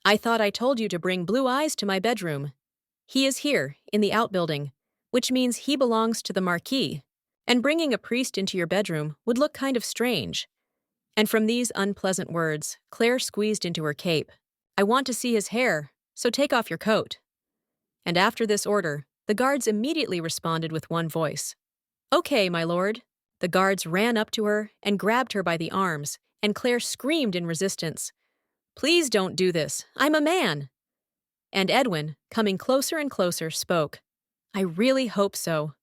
I thought I told you to bring Blue Eyes to my bedroom. He is here, in the outbuilding, which means he belongs to the Marquis, and bringing a priest into your bedroom would look kind of strange. And from these unpleasant words, Claire squeezed into her cape. I want to see his hair, so take off your coat. And after this order, the guards immediately responded with one voice. Okay, my lord. The guards ran up to her and grabbed her by the arms, and Claire screamed in resistance. Please don't do this. I'm a man. And Edwin, coming closer and closer, spoke. I really hope so.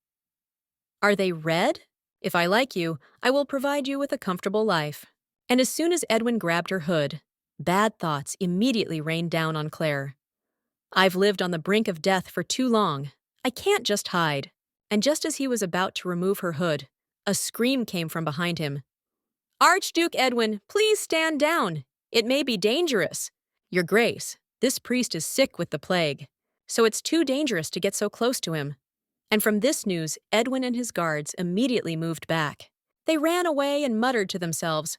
Are they red? If I like you, I will provide you with a comfortable life. And as soon as Edwin grabbed her hood, bad thoughts immediately rained down on Claire. I've lived on the brink of death for too long. I can't just hide. And just as he was about to remove her hood, a scream came from behind him. Archduke Edwin, please stand down. It may be dangerous. Your Grace, this priest is sick with the plague, so it's too dangerous to get so close to him. And from this news, Edwin and his guards immediately moved back. They ran away and muttered to themselves,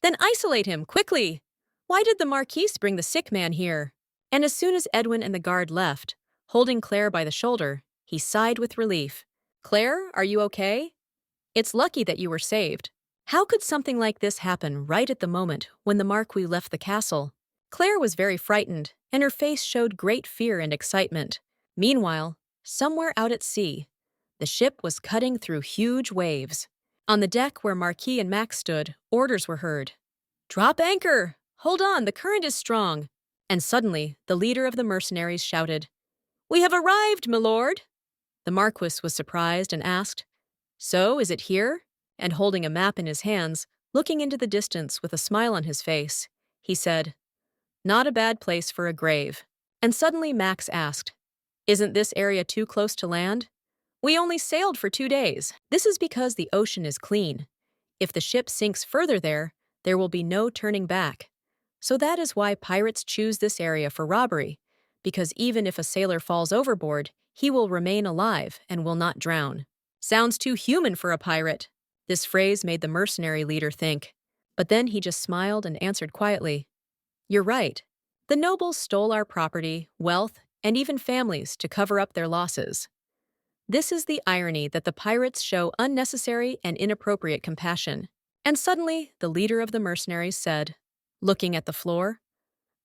Then isolate him, quickly! Why did the Marquis bring the sick man here? And as soon as Edwin and the guard left, holding Claire by the shoulder, he sighed with relief. Claire, are you okay? It's lucky that you were saved. How could something like this happen right at the moment when the Marquis left the castle? Claire was very frightened, and her face showed great fear and excitement. Meanwhile, somewhere out at sea, the ship was cutting through huge waves. On the deck where Marquis and Max stood, orders were heard. Drop anchor! Hold on, the current is strong. And suddenly, the leader of the mercenaries shouted, We have arrived, my lord! The Marquis was surprised and asked, So, is it here? And holding a map in his hands, looking into the distance with a smile on his face, he said, Not a bad place for a grave. And suddenly Max asked, Isn't this area too close to land? We only sailed for 2 days. This is because the ocean is clean. If the ship sinks further there will be no turning back. So that is why pirates choose this area for robbery, because even if a sailor falls overboard, he will remain alive and will not drown. Sounds too human for a pirate. This phrase made the mercenary leader think, but then he just smiled and answered quietly, You're right. The nobles stole our property, wealth, and even families to cover up their losses. This is the irony that the pirates show unnecessary and inappropriate compassion. And suddenly, the leader of the mercenaries said, looking at the floor,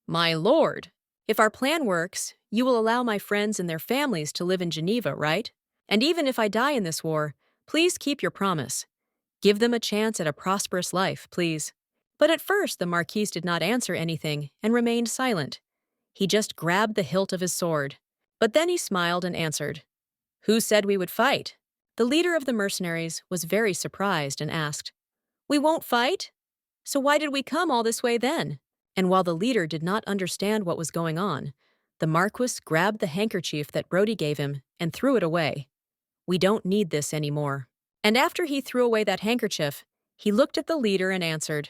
My lord, if our plan works, you will allow my friends and their families to live in Geneva, right? And even if I die in this war, please keep your promise. Give them a chance at a prosperous life, please. But at first, the Marquis did not answer anything and remained silent. He just grabbed the hilt of his sword. But then he smiled and answered, Who said we would fight? The leader of the mercenaries was very surprised and asked, We won't fight? So why did we come all this way then? And while the leader did not understand what was going on, the Marquis grabbed the handkerchief that Brody gave him and threw it away. We don't need this anymore. And after he threw away that handkerchief, he looked at the leader and answered,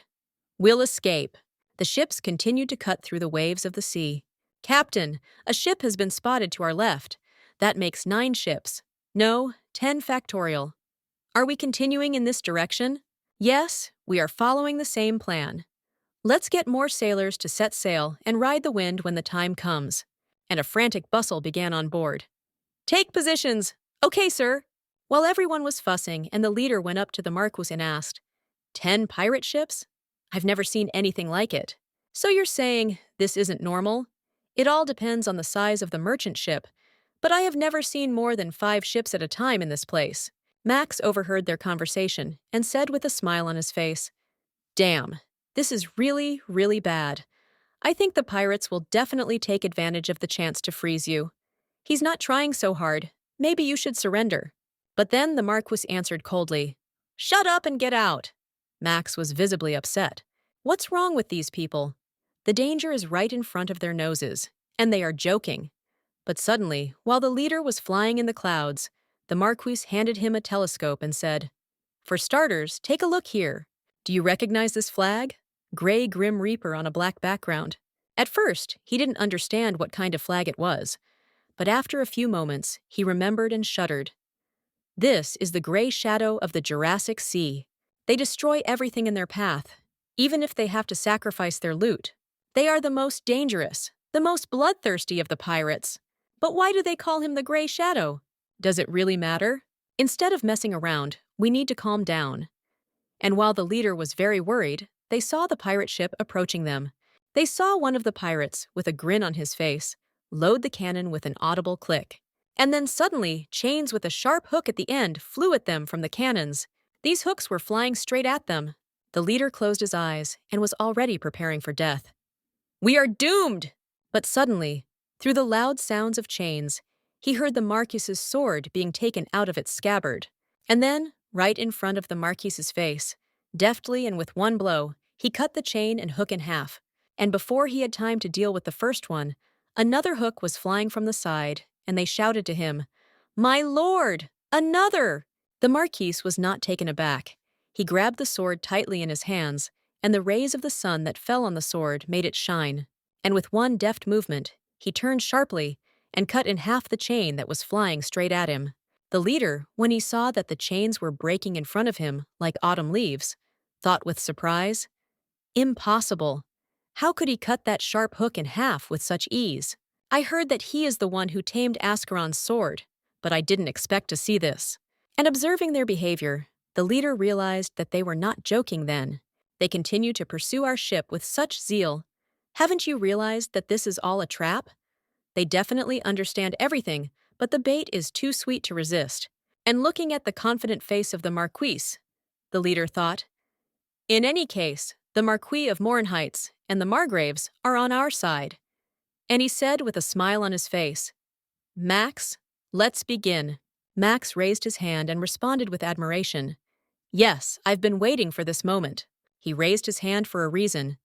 We'll escape. The ships continued to cut through the waves of the sea. Captain, a ship has been spotted to our left. That makes 9 ships. No, 10 factorial. Are we continuing in this direction? Yes, we are following the same plan. Let's get more sailors to set sail and ride the wind when the time comes. And a frantic bustle began on board. Take positions! Okay, sir! While everyone was fussing and the leader went up to the Marquis and asked, 10 pirate ships? I've never seen anything like it. So you're saying this isn't normal? It all depends on the size of the merchant ship, but I have never seen more than 5 ships at a time in this place. Max overheard their conversation and said with a smile on his face, Damn, this is really, really bad. I think the pirates will definitely take advantage of the chance to freeze you. He's not trying so hard. Maybe you should surrender. But then the Marquis answered coldly, Shut up and get out. Max was visibly upset. What's wrong with these people? The danger is right in front of their noses, and they are joking. But suddenly, while the leader was flying in the clouds, the Marquis handed him a telescope and said, For starters, take a look here. Do you recognize this flag? Gray Grim Reaper on a black background. At first, he didn't understand what kind of flag it was, but after a few moments, he remembered and shuddered. This is the gray shadow of the Jurassic Sea. They destroy everything in their path, even if they have to sacrifice their loot. They are the most dangerous, the most bloodthirsty of the pirates. But why do they call him the Gray Shadow? Does it really matter? Instead of messing around, we need to calm down. And while the leader was very worried, they saw the pirate ship approaching them. They saw one of the pirates, with a grin on his face, load the cannon with an audible click. And then suddenly, chains with a sharp hook at the end flew at them from the cannons. These hooks were flying straight at them. The leader closed his eyes and was already preparing for death. We are doomed! But suddenly, through the loud sounds of chains, he heard the Marquis's sword being taken out of its scabbard. And then, right in front of the Marquis's face, deftly and with one blow, he cut the chain and hook in half. And before he had time to deal with the first one, another hook was flying from the side, and they shouted to him, My lord! Another! The Marquis was not taken aback. He grabbed the sword tightly in his hands, and the rays of the sun that fell on the sword made it shine. And with one deft movement, he turned sharply and cut in half the chain that was flying straight at him. The leader, when he saw that the chains were breaking in front of him like autumn leaves, thought with surprise, Impossible! How could he cut that sharp hook in half with such ease? I heard that he is the one who tamed Ascaron's sword, but I didn't expect to see this. And observing their behavior, the leader realized that they were not joking then. They continue to pursue our ship with such zeal. Haven't you realized that this is all a trap? They definitely understand everything, but the bait is too sweet to resist. And looking at the confident face of the Marquis, the leader thought, In any case, the Marquis of Morinheights and the Margraves are on our side. And he said with a smile on his face, Max, let's begin. Max raised his hand and responded with admiration. Yes, I've been waiting for this moment. He raised his hand for a reason.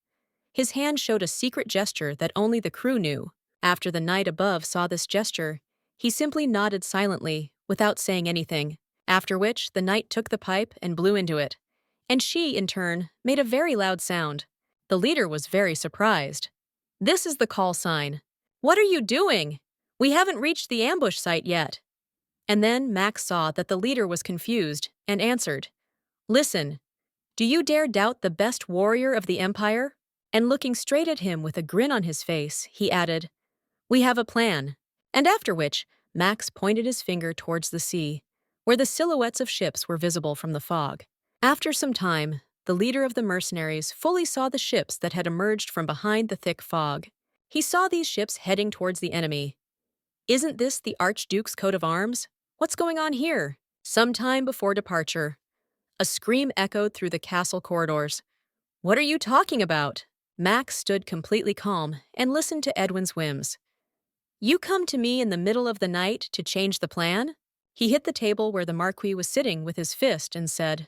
His hand showed a secret gesture that only the crew knew. After the knight above saw this gesture, he simply nodded silently, without saying anything, after which the knight took the pipe and blew into it. And she, in turn, made a very loud sound. The leader was very surprised. This is the call sign. What are you doing? We haven't reached the ambush site yet. And then Max saw that the leader was confused and answered, Listen, do you dare doubt the best warrior of the Empire? And looking straight at him with a grin on his face, he added, We have a plan. And after which, Max pointed his finger towards the sea, where the silhouettes of ships were visible from the fog. After some time, the leader of the mercenaries fully saw the ships that had emerged from behind the thick fog. He saw these ships heading towards the enemy. Isn't this the Archduke's coat of arms? What's going on here? Some time before departure, a scream echoed through the castle corridors. What are you talking about? Max stood completely calm and listened to Edwin's whims. You come to me in the middle of the night to change the plan? He hit the table where the Marquis was sitting with his fist and said,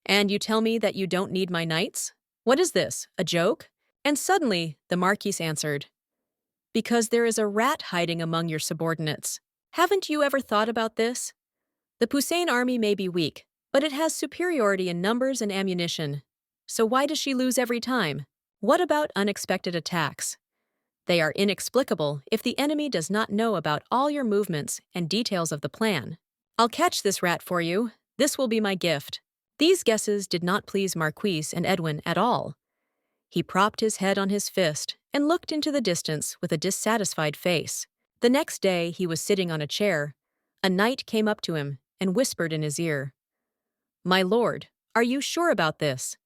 And you tell me that you don't need my knights? What is this, a joke? And suddenly, the Marquis answered, Because there is a rat hiding among your subordinates. Haven't you ever thought about this? The Pusain army may be weak, but it has superiority in numbers and ammunition. So why does she lose every time? What about unexpected attacks? They are inexplicable if the enemy does not know about all your movements and details of the plan. I'll catch this rat for you. This will be my gift. These guesses did not please Marquise and Edwin at all. He propped his head on his fist and looked into the distance with a dissatisfied face. The next day he was sitting on a chair. A knight came up to him and whispered in his ear, "My lord, are you sure about this?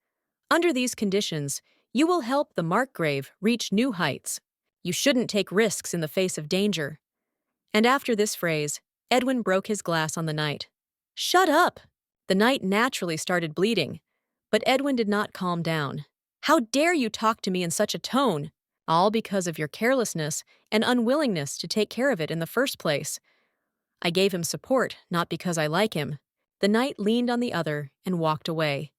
Under these conditions, you will help the Markgrave reach new heights. You shouldn't take risks in the face of danger." And after this phrase, Edwin broke his glass on the knight. "Shut up!" The knight naturally started bleeding, but Edwin did not calm down. "How dare you talk to me in such a tone? All because of your carelessness and unwillingness to take care of it in the first place. I gave him support, not because I like him." The knight leaned on the other and walked away.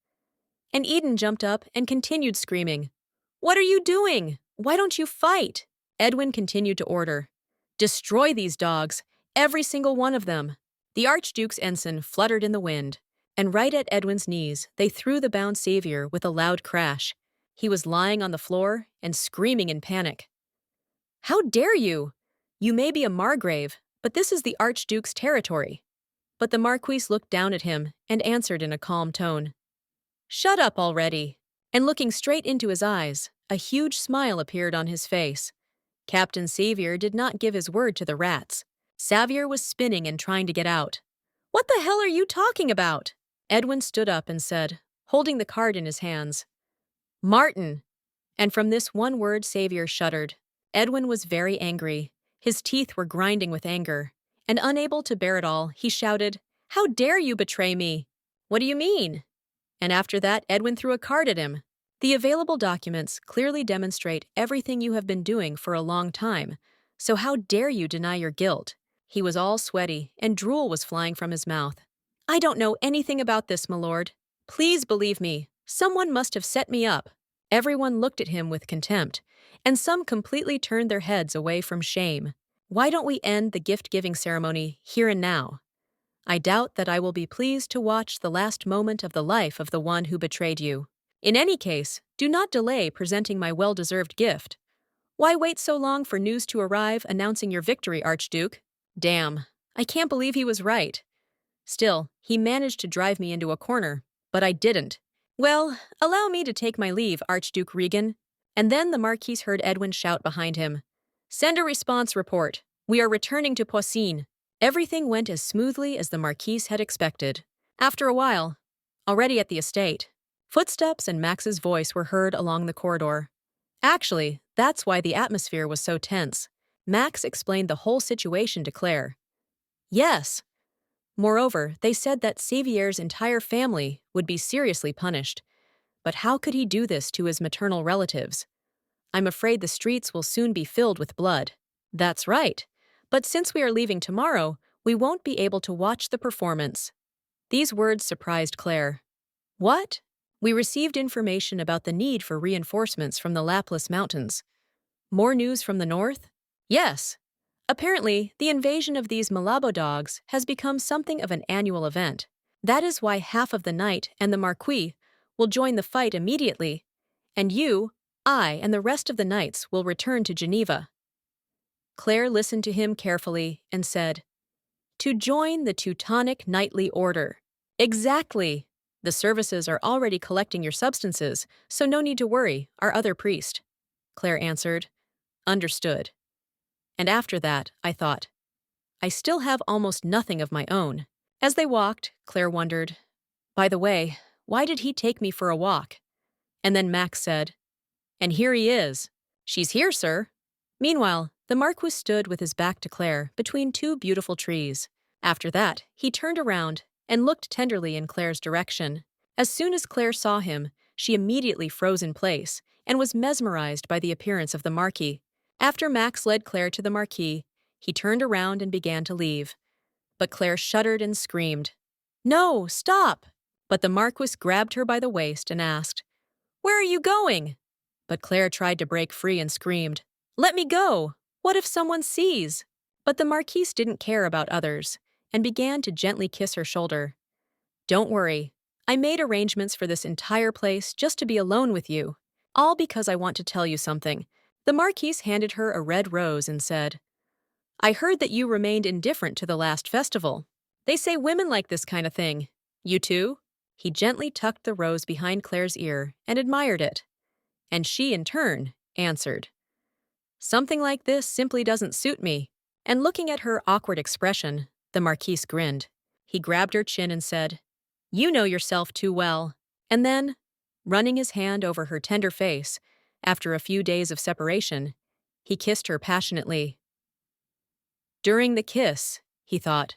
And Eden jumped up and continued screaming, "What are you doing? Why don't you fight?" Edwin continued to order, "Destroy these dogs, every single one of them." The Archduke's ensign fluttered in the wind, and right at Edwin's knees they threw the bound savior with a loud crash. He was lying on the floor and screaming in panic. "How dare you? You may be a Margrave, but this is the Archduke's territory." But the Marquise looked down at him and answered in a calm tone, "Shut up already." And looking straight into his eyes, a huge smile appeared on his face. Captain Xavier did not give his word to the rats. Xavier was spinning and trying to get out. "What the hell are you talking about?" Edwin stood up and said, holding the card in his hands, "Martin." And from this one word Xavier shuddered. Edwin was very angry. His teeth were grinding with anger. And unable to bear it all, he shouted, "How dare you betray me?" "What do you mean?" And after that, Edwin threw a card at him. "The available documents clearly demonstrate everything you have been doing for a long time, so how dare you deny your guilt?" He was all sweaty, and drool was flying from his mouth. "I don't know anything about this, my lord. Please believe me. Someone must have set me up." Everyone looked at him with contempt, and some completely turned their heads away from shame. "Why don't we end the gift-giving ceremony here and now? I doubt that I will be pleased to watch the last moment of the life of the one who betrayed you. In any case, do not delay presenting my well-deserved gift. Why wait so long for news to arrive announcing your victory, Archduke? Damn, I can't believe he was right. Still, he managed to drive me into a corner, but I didn't. Well, allow me to take my leave, Archduke Regan." And then the Marquis heard Edwin shout behind him, "Send a response report. We are returning to Poissy." Everything went as smoothly as the Marquis had expected. After a while, already at the estate, footsteps and Max's voice were heard along the corridor. Actually, that's why the atmosphere was so tense. Max explained the whole situation to Claire. Yes. Moreover, they said that Xavier's entire family would be seriously punished. But how could he do this to his maternal relatives? "I'm afraid the streets will soon be filled with blood." "That's right. But since we are leaving tomorrow, we won't be able to watch the performance." These words surprised Claire. "What?" "We received information about the need for reinforcements from the Lapis Mountains." "More news from the north?" "Yes. Apparently, the invasion of these Malabo dogs has become something of an annual event. That is why half of the knight and the Marquis will join the fight immediately, and you, I, and the rest of the knights will return to Geneva." Claire listened to him carefully and said, "To join the Teutonic Knightly Order." "Exactly. The services are already collecting your substances, so no need to worry, our other priest." Claire answered, "Understood." And after that, I thought, I still have almost nothing of my own. As they walked, Claire wondered, "By the way, why did he take me for a walk?" And then Max said, "And here he is." "She's here, sir." Meanwhile, the Marquis stood with his back to Claire between two beautiful trees. After that, he turned around and looked tenderly in Claire's direction. As soon as Claire saw him, she immediately froze in place and was mesmerized by the appearance of the Marquis. After Max led Claire to the Marquis, he turned around and began to leave. But Claire shuddered and screamed, "No, stop!" But the Marquis grabbed her by the waist and asked, "Where are you going?" But Claire tried to break free and screamed, "Let me go! What if someone sees?" But the Marquis didn't care about others. and began to gently kiss her shoulder. "Don't worry. I made arrangements for this entire place just to be alone with you. All because I want to tell you something." The Marquise handed her a red rose and said, "I heard that you remained indifferent to the last festival. They say women like this kind of thing. You too?" He gently tucked the rose behind Claire's ear and admired it. And she, in turn, answered, "Something like this simply doesn't suit me." And looking at her awkward expression, the Marquise grinned. He grabbed her chin and said, "You know yourself too well." And then, running his hand over her tender face, after a few days of separation, he kissed her passionately. During the kiss, he thought,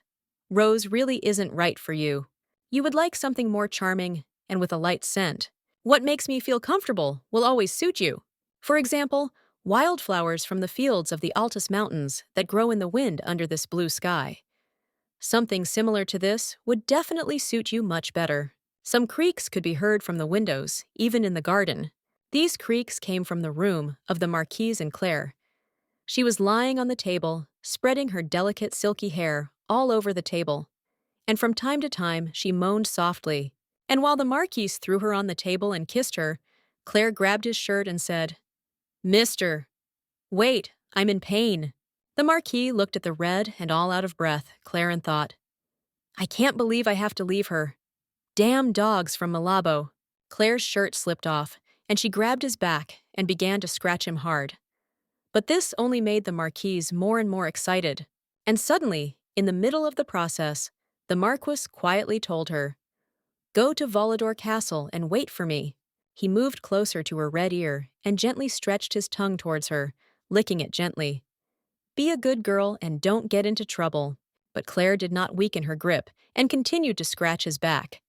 "Rose really isn't right for you. You would like something more charming and with a light scent. What makes me feel comfortable will always suit you. For example, wildflowers from the fields of the Altus Mountains that grow in the wind under this blue sky. Something similar to this would definitely suit you much better." Some creaks could be heard from the windows, even in the garden. These creaks came from the room of the Marquise and Claire. She was lying on the table, spreading her delicate silky hair all over the table. And from time to time, she moaned softly. And while the Marquise threw her on the table and kissed her, Claire grabbed his shirt and said, "Mister, wait, I'm in pain." The Marquis looked at the red and all out of breath Claire and thought, "I can't believe I have to leave her. Damn dogs from Malabo." Claire's shirt slipped off, and she grabbed his back and began to scratch him hard. But this only made the Marquise more and more excited. And suddenly, in the middle of the process, the Marquis quietly told her, "Go to Volador Castle and wait for me." He moved closer to her red ear and gently stretched his tongue towards her, licking it gently. "Be a good girl and don't get into trouble." But Claire did not weaken her grip and continued to scratch his back.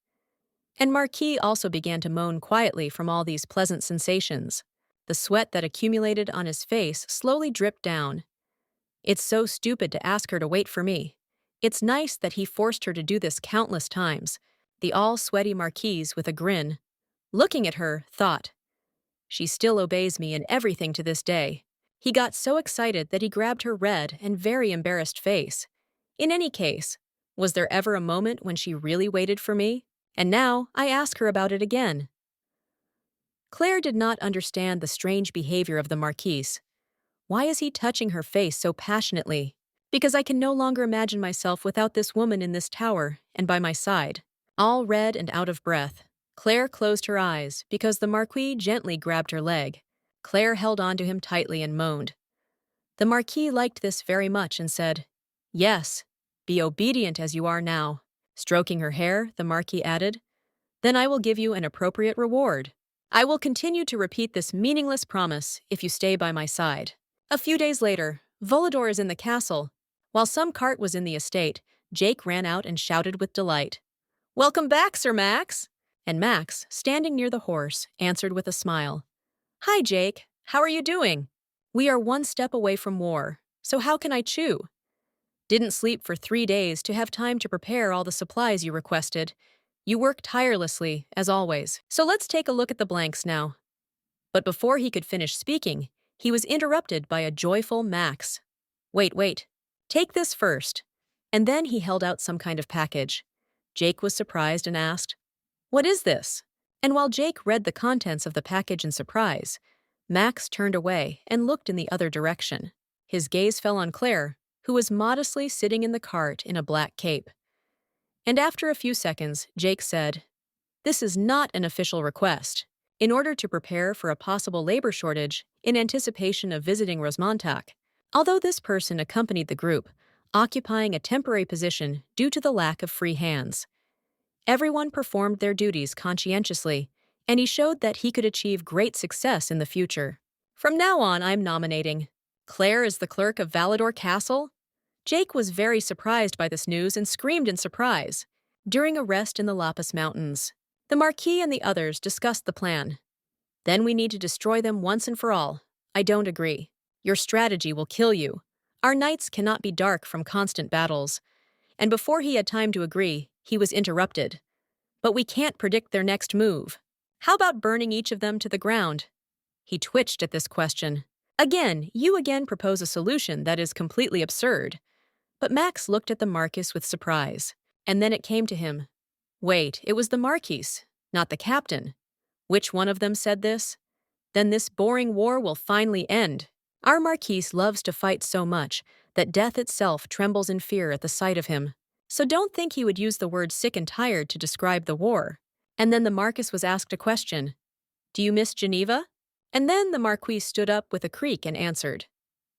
And Marquis also began to moan quietly from all these pleasant sensations. The sweat that accumulated on his face slowly dripped down. "It's so stupid to ask her to wait for me. It's nice that he forced her to do this countless times." The all-sweaty Marquise, with a grin, looking at her, thought, "She still obeys me in everything to this day." He got so excited that he grabbed her red and very embarrassed face. "In any case, was there ever a moment when she really waited for me? And now I ask her about it again." Claire did not understand the strange behavior of the Marquise. Why is he touching her face so passionately? "Because I can no longer imagine myself without this woman in this tower and by my side." All red and out of breath, Claire closed her eyes because the Marquis gently grabbed her leg. Claire held on to him tightly and moaned. The Marquis liked this very much and said, "Yes, be obedient as you are now." Stroking her hair, the Marquis added, "Then I will give you an appropriate reward. I will continue to repeat this meaningless promise if you stay by my side." A few days later, Volador is in the castle. While some cart was in the estate, Jake ran out and shouted with delight, "Welcome back, Sir Max!" And Max, standing near the horse, answered with a smile, "Hi, Jake. How are you doing? We are one step away from war, so how can I chew? Didn't sleep for 3 days to have time to prepare all the supplies you requested. You work tirelessly, as always. So let's take a look at the blanks now." But before he could finish speaking, he was interrupted by a joyful Max. Wait. Take this first." And then he held out some kind of package. Jake was surprised and asked, "What is this?" And while Jake read the contents of the package in surprise, Max turned away and looked in the other direction. His gaze fell on Claire, who was modestly sitting in the cart in a black cape. And after a few seconds, Jake said, "This is not an official request. In order to prepare for a possible labor shortage in anticipation of visiting Rosmontac, although this person accompanied the group, occupying a temporary position due to the lack of free hands. Everyone performed their duties conscientiously, and he showed that he could achieve great success in the future. From now on, I'm nominating Claire as the clerk of Valador Castle." Jake was very surprised by this news and screamed in surprise. During a rest in the Lapis Mountains, the Marquis and the others discussed the plan. "Then we need to destroy them once and for all. I don't agree. Your strategy will kill you. Our nights cannot be dark from constant battles." And before he had time to agree, he was interrupted. "But we can't predict their next move. How about burning each of them to the ground?" He twitched at this question. You again propose a solution that is completely absurd." But Max looked at the Marquis with surprise. And then it came to him. Wait, it was the Marquis, not the captain. Which one of them said this? Then this boring war will finally end. Our Marquis loves to fight so much that death itself trembles in fear at the sight of him. So don't think he would use the word sick and tired to describe the war. And then the Marquis was asked a question. Do you miss Geneva? And then the Marquis stood up with a creak and answered.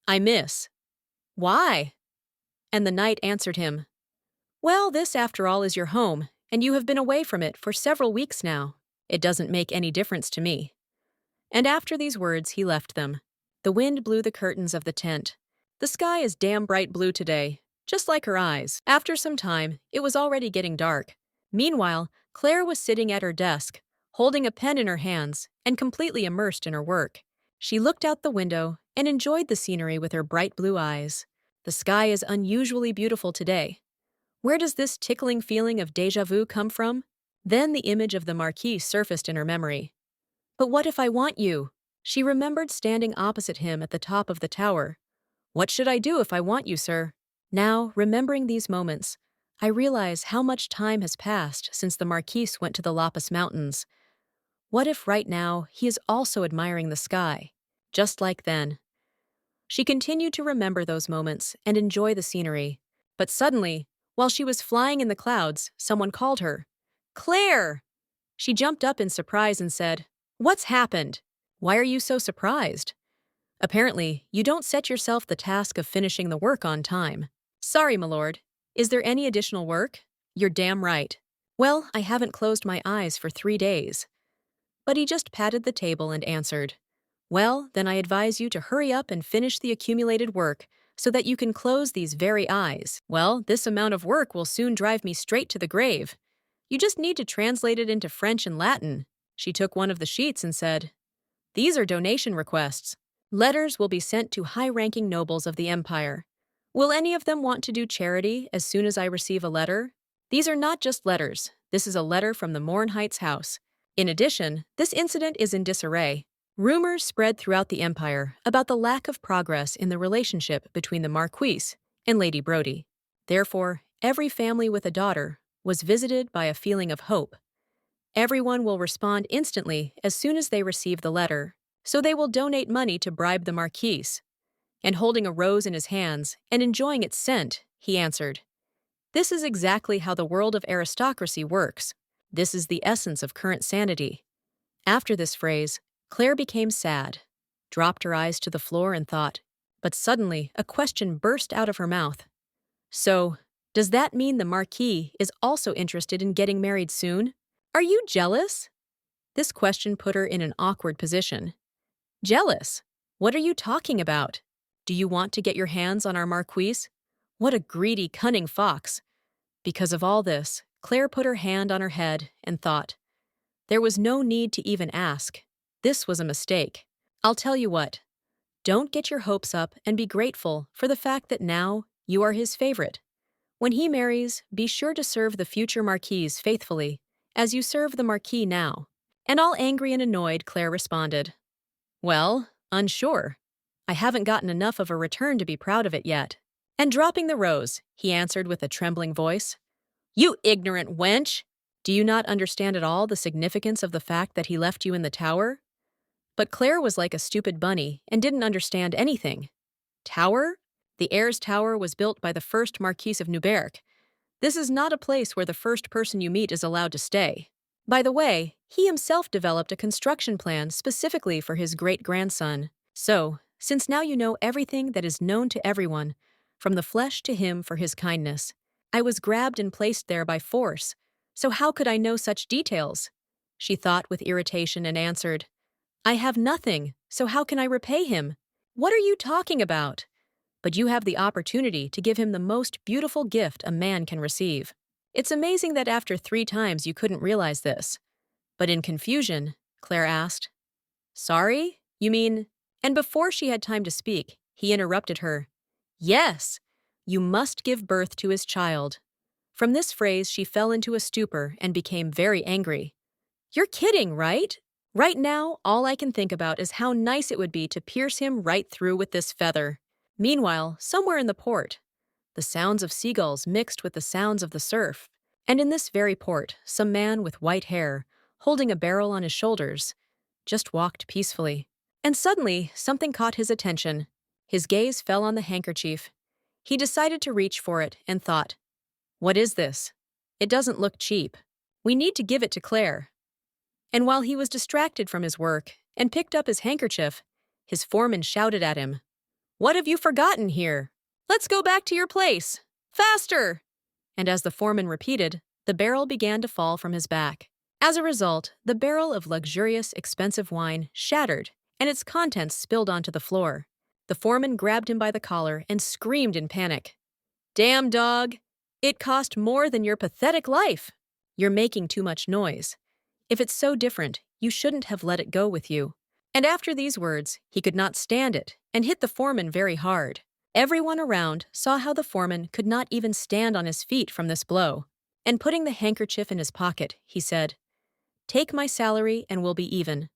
I miss. Why? And the knight answered him. Well, this after all is your home, and you have been away from it for several weeks now. It doesn't make any difference to me. And after these words, he left them. The wind blew the curtains of the tent. The sky is damn bright blue today, just like her eyes. After some time, it was already getting dark. Meanwhile, Claire was sitting at her desk, holding a pen in her hands and completely immersed in her work. She looked out the window and enjoyed the scenery with her bright blue eyes. The sky is unusually beautiful today. Where does this tickling feeling of déjà vu come from? Then the image of the Marquis surfaced in her memory. But what if I want you? She remembered standing opposite him at the top of the tower. What should I do if I want you, sir? Now, remembering these moments, I realize how much time has passed since the Marquis went to the Lapis Mountains. What if right now he is also admiring the sky, just like then? She continued to remember those moments and enjoy the scenery. But suddenly, while she was flying in the clouds, someone called her. Claire! She jumped up in surprise and said, What's happened? Why are you so surprised? Apparently, you don't set yourself the task of finishing the work on time. Sorry, my lord. Is there any additional work? You're damn right. Well, I haven't closed my eyes for 3 days. But he just patted the table and answered, Well, then I advise you to hurry up and finish the accumulated work so that you can close these very eyes. Well, this amount of work will soon drive me straight to the grave. You just need to translate it into French and Latin. She took one of the sheets and said, These are donation requests. Letters will be sent to high-ranking nobles of the empire. Will any of them want to do charity as soon as I receive a letter? These are not just letters. This is a letter from the Mornheit's house. In addition, this incident is in disarray. Rumors spread throughout the empire about the lack of progress in the relationship between the Marquis and Lady Brodie. Therefore, every family with a daughter was visited by a feeling of hope. Everyone will respond instantly as soon as they receive the letter, so they will donate money to bribe the Marquis. And holding a rose in his hands and enjoying its scent, he answered, This is exactly how the world of aristocracy works. This is the essence of current sanity. After this phrase, Claire became sad, dropped her eyes to the floor and thought, but suddenly a question burst out of her mouth. So, does that mean the Marquis is also interested in getting married soon? Are you jealous? This question put her in an awkward position. Jealous? What are you talking about? Do you want to get your hands on our Marquis? What a greedy, cunning fox. Because of all this, Claire put her hand on her head and thought, there was no need to even ask. This was a mistake. I'll tell you what. Don't get your hopes up and be grateful for the fact that now you are his favorite. When he marries, be sure to serve the future Marquis faithfully, as you serve the Marquis now. And all angry and annoyed, Claire responded, Well, unsure. I haven't gotten enough of a return to be proud of it yet. And dropping the rose, he answered with a trembling voice, You ignorant wench! Do you not understand at all the significance of the fact that he left you in the tower? But Claire was like a stupid bunny and didn't understand anything. Tower? The heir's tower was built by the first Marquis of Neuberg. This is not a place where the first person you meet is allowed to stay. By the way, he himself developed a construction plan specifically for his great-grandson. So, since now you know everything that is known to everyone, from the flesh to him for his kindness, I was grabbed and placed there by force. So how could I know such details? She thought with irritation and answered, I have nothing, so how can I repay him? What are you talking about? But you have the opportunity to give him the most beautiful gift a man can receive. It's amazing that after 3 times you couldn't realize this. But in confusion, Claire asked, Sorry? You mean? And before she had time to speak, he interrupted her. Yes, you must give birth to his child. From this phrase, she fell into a stupor and became very angry. You're kidding, right? Right now, all I can think about is how nice it would be to pierce him right through with this feather. Meanwhile, somewhere in the port, the sounds of seagulls mixed with the sounds of the surf. And in this very port, some man with white hair, holding a barrel on his shoulders, just walked peacefully. And suddenly, something caught his attention. His gaze fell on the handkerchief. He decided to reach for it and thought, "What is this? It doesn't look cheap. We need to give it to Claire." And while he was distracted from his work and picked up his handkerchief, his foreman shouted at him, "What have you forgotten here? Let's go back to your place. Faster!" And as the foreman repeated, the barrel began to fall from his back. As a result, the barrel of luxurious, expensive wine shattered, and its contents spilled onto the floor. The foreman grabbed him by the collar and screamed in panic, "Damn dog! It cost more than your pathetic life! You're making too much noise. If it's so different, you shouldn't have let it go with you." And after these words, he could not stand it and hit the foreman very hard. Everyone around saw how the foreman could not even stand on his feet from this blow. And putting the handkerchief in his pocket, he said, "Take my salary and we'll be even.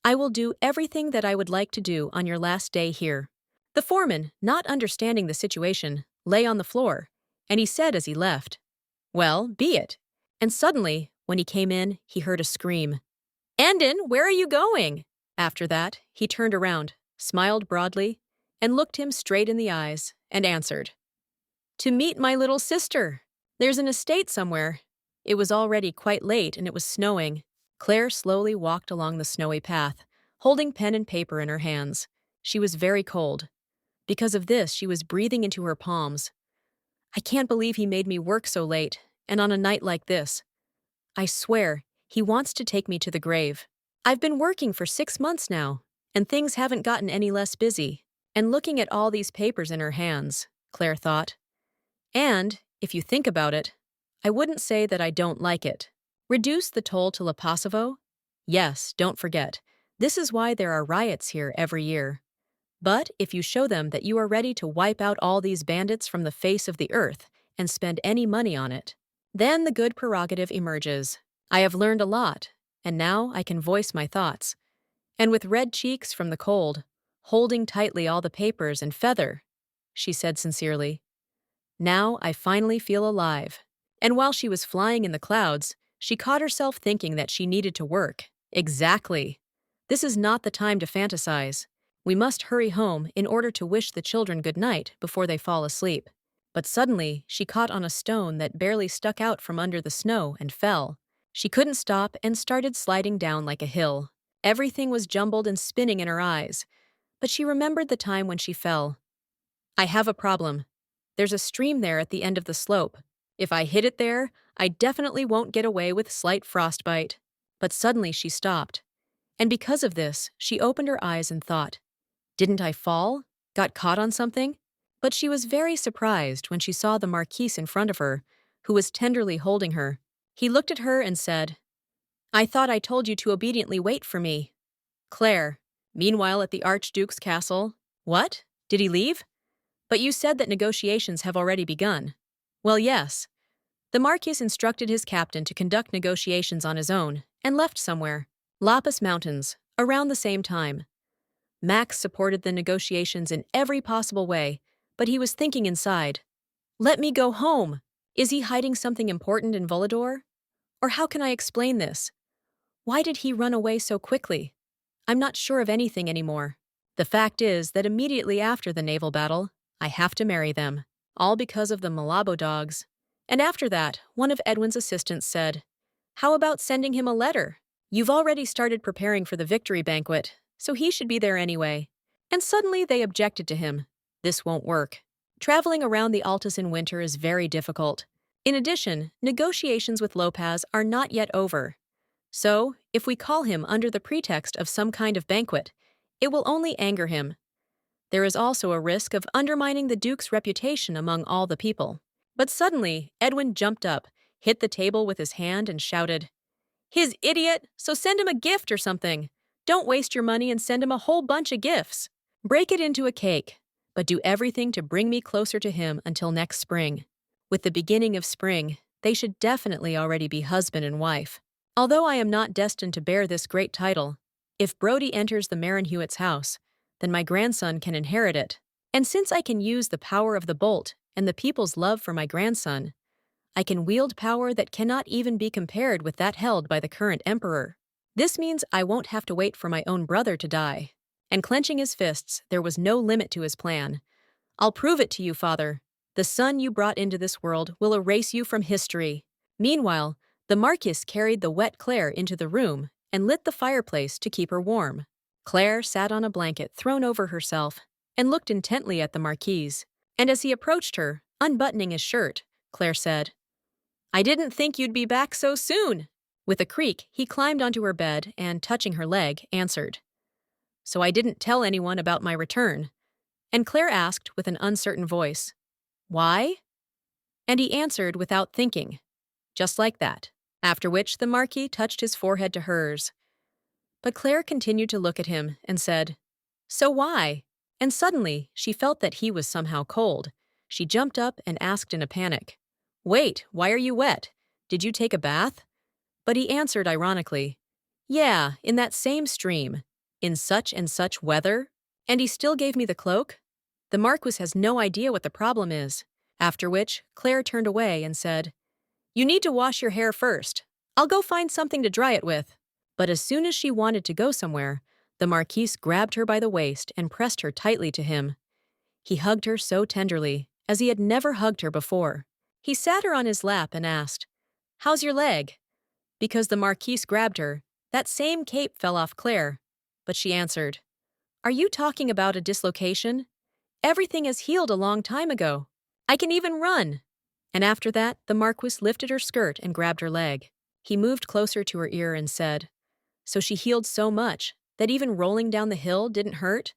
I will do everything that I would like to do on your last day here." The foreman, not understanding the situation, lay on the floor, and he said as he left, "Well, be it." And suddenly, when he came in, he heard a scream. "Andon, where are you going?" After that, he turned around, smiled broadly, and looked him straight in the eyes, and answered, "To meet my little sister. There's an estate somewhere." It was already quite late and it was snowing. Claire slowly walked along the snowy path, holding pen and paper in her hands. She was very cold. Because of this, she was breathing into her palms. "I can't believe he made me work so late, and on a night like this. I swear, he wants to take me to the grave. I've been working for 6 months now, and things haven't gotten any less busy." And looking at all these papers in her hands, Claire thought, "And, if you think about it, I wouldn't say that I don't like it. Reduce the toll to Lepasovo? Yes, don't forget. This is why there are riots here every year. But if you show them that you are ready to wipe out all these bandits from the face of the earth and spend any money on it, then the good prerogative emerges. I have learned a lot, and now I can voice my thoughts." And with red cheeks from the cold, holding tightly all the papers and feather, she said sincerely, "Now I finally feel alive." And while she was flying in the clouds, she caught herself thinking that she needed to work. Exactly. This is not the time to fantasize. We must hurry home in order to wish the children good night before they fall asleep. But suddenly, she caught on a stone that barely stuck out from under the snow and fell. She couldn't stop and started sliding down like a hill. Everything was jumbled and spinning in her eyes. But she remembered the time when she fell. "I have a problem. There's a stream there at the end of the slope. If I hit it there, I definitely won't get away with slight frostbite." But suddenly she stopped. And because of this, she opened her eyes and thought, "Didn't I fall? Got caught on something?" But she was very surprised when she saw the Marquise in front of her, who was tenderly holding her. He looked at her and said, "I thought I told you to obediently wait for me." Claire, meanwhile at the Archduke's castle. "What? Did he leave? But you said that negotiations have already begun." "Well, yes. The Marquis instructed his captain to conduct negotiations on his own and left somewhere. Lapis Mountains, around the same time. Max supported the negotiations in every possible way, but he was thinking inside, 'Let me go home. Is he hiding something important in Volador? Or how can I explain this? Why did he run away so quickly? I'm not sure of anything anymore. The fact is that immediately after the naval battle, I have to marry them, all because of the Malabo dogs.' And after that, one of Edwin's assistants said, 'How about sending him a letter? You've already started preparing for the victory banquet, so he should be there anyway.' And suddenly they objected to him. 'This won't work. Traveling around the Altus in winter is very difficult. In addition, negotiations with Lopez are not yet over. So, if we call him under the pretext of some kind of banquet, it will only anger him. There is also a risk of undermining the Duke's reputation among all the people.' But suddenly, Edwin jumped up, hit the table with his hand, and shouted, 'His idiot! So send him a gift or something. Don't waste your money and send him a whole bunch of gifts. Break it into a cake, but do everything to bring me closer to him until next spring. With the beginning of spring, they should definitely already be husband and wife. Although I am not destined to bear this great title, if Brody enters the Marinhewitts' house, then my grandson can inherit it. And since I can use the power of the bolt and the people's love for my grandson. I can wield power that cannot even be compared with that held by the current emperor. This means I won't have to wait for my own brother to die." And clenching his fists, there was no limit to his plan. "I'll prove it to you, father. The son you brought into this world will erase you from history." Meanwhile, the Marquis carried the wet Claire into the room and lit the fireplace to keep her warm. Claire sat on a blanket thrown over herself and looked intently at the Marquis. And as he approached her, unbuttoning his shirt, Claire said, "I didn't think you'd be back so soon." With a creak, he climbed onto her bed and, touching her leg, answered, "So I didn't tell anyone about my return." And Claire asked with an uncertain voice, "Why?" And he answered without thinking, just like that, after which the Marquis touched his forehead to hers. But Claire continued to look at him and said, "So why?" And suddenly, she felt that he was somehow cold. She jumped up and asked in a panic, "Wait, why are you wet? Did you take a bath?" But he answered ironically, "Yeah, in that same stream, in such and such weather." And he still gave me the cloak? The Marquis has no idea what the problem is. After which, Claire turned away and said, "You need to wash your hair first. I'll go find something to dry it with." But as soon as she wanted to go somewhere, the Marquis grabbed her by the waist and pressed her tightly to him. He hugged her so tenderly, as he had never hugged her before. He sat her on his lap and asked, "How's your leg?" Because the Marquis grabbed her, that same cape fell off Claire. But she answered, "Are you talking about a dislocation? Everything has healed a long time ago. I can even run." And after that, the Marquis lifted her skirt and grabbed her leg. He moved closer to her ear and said, "So she healed so much that even rolling down the hill didn't hurt?"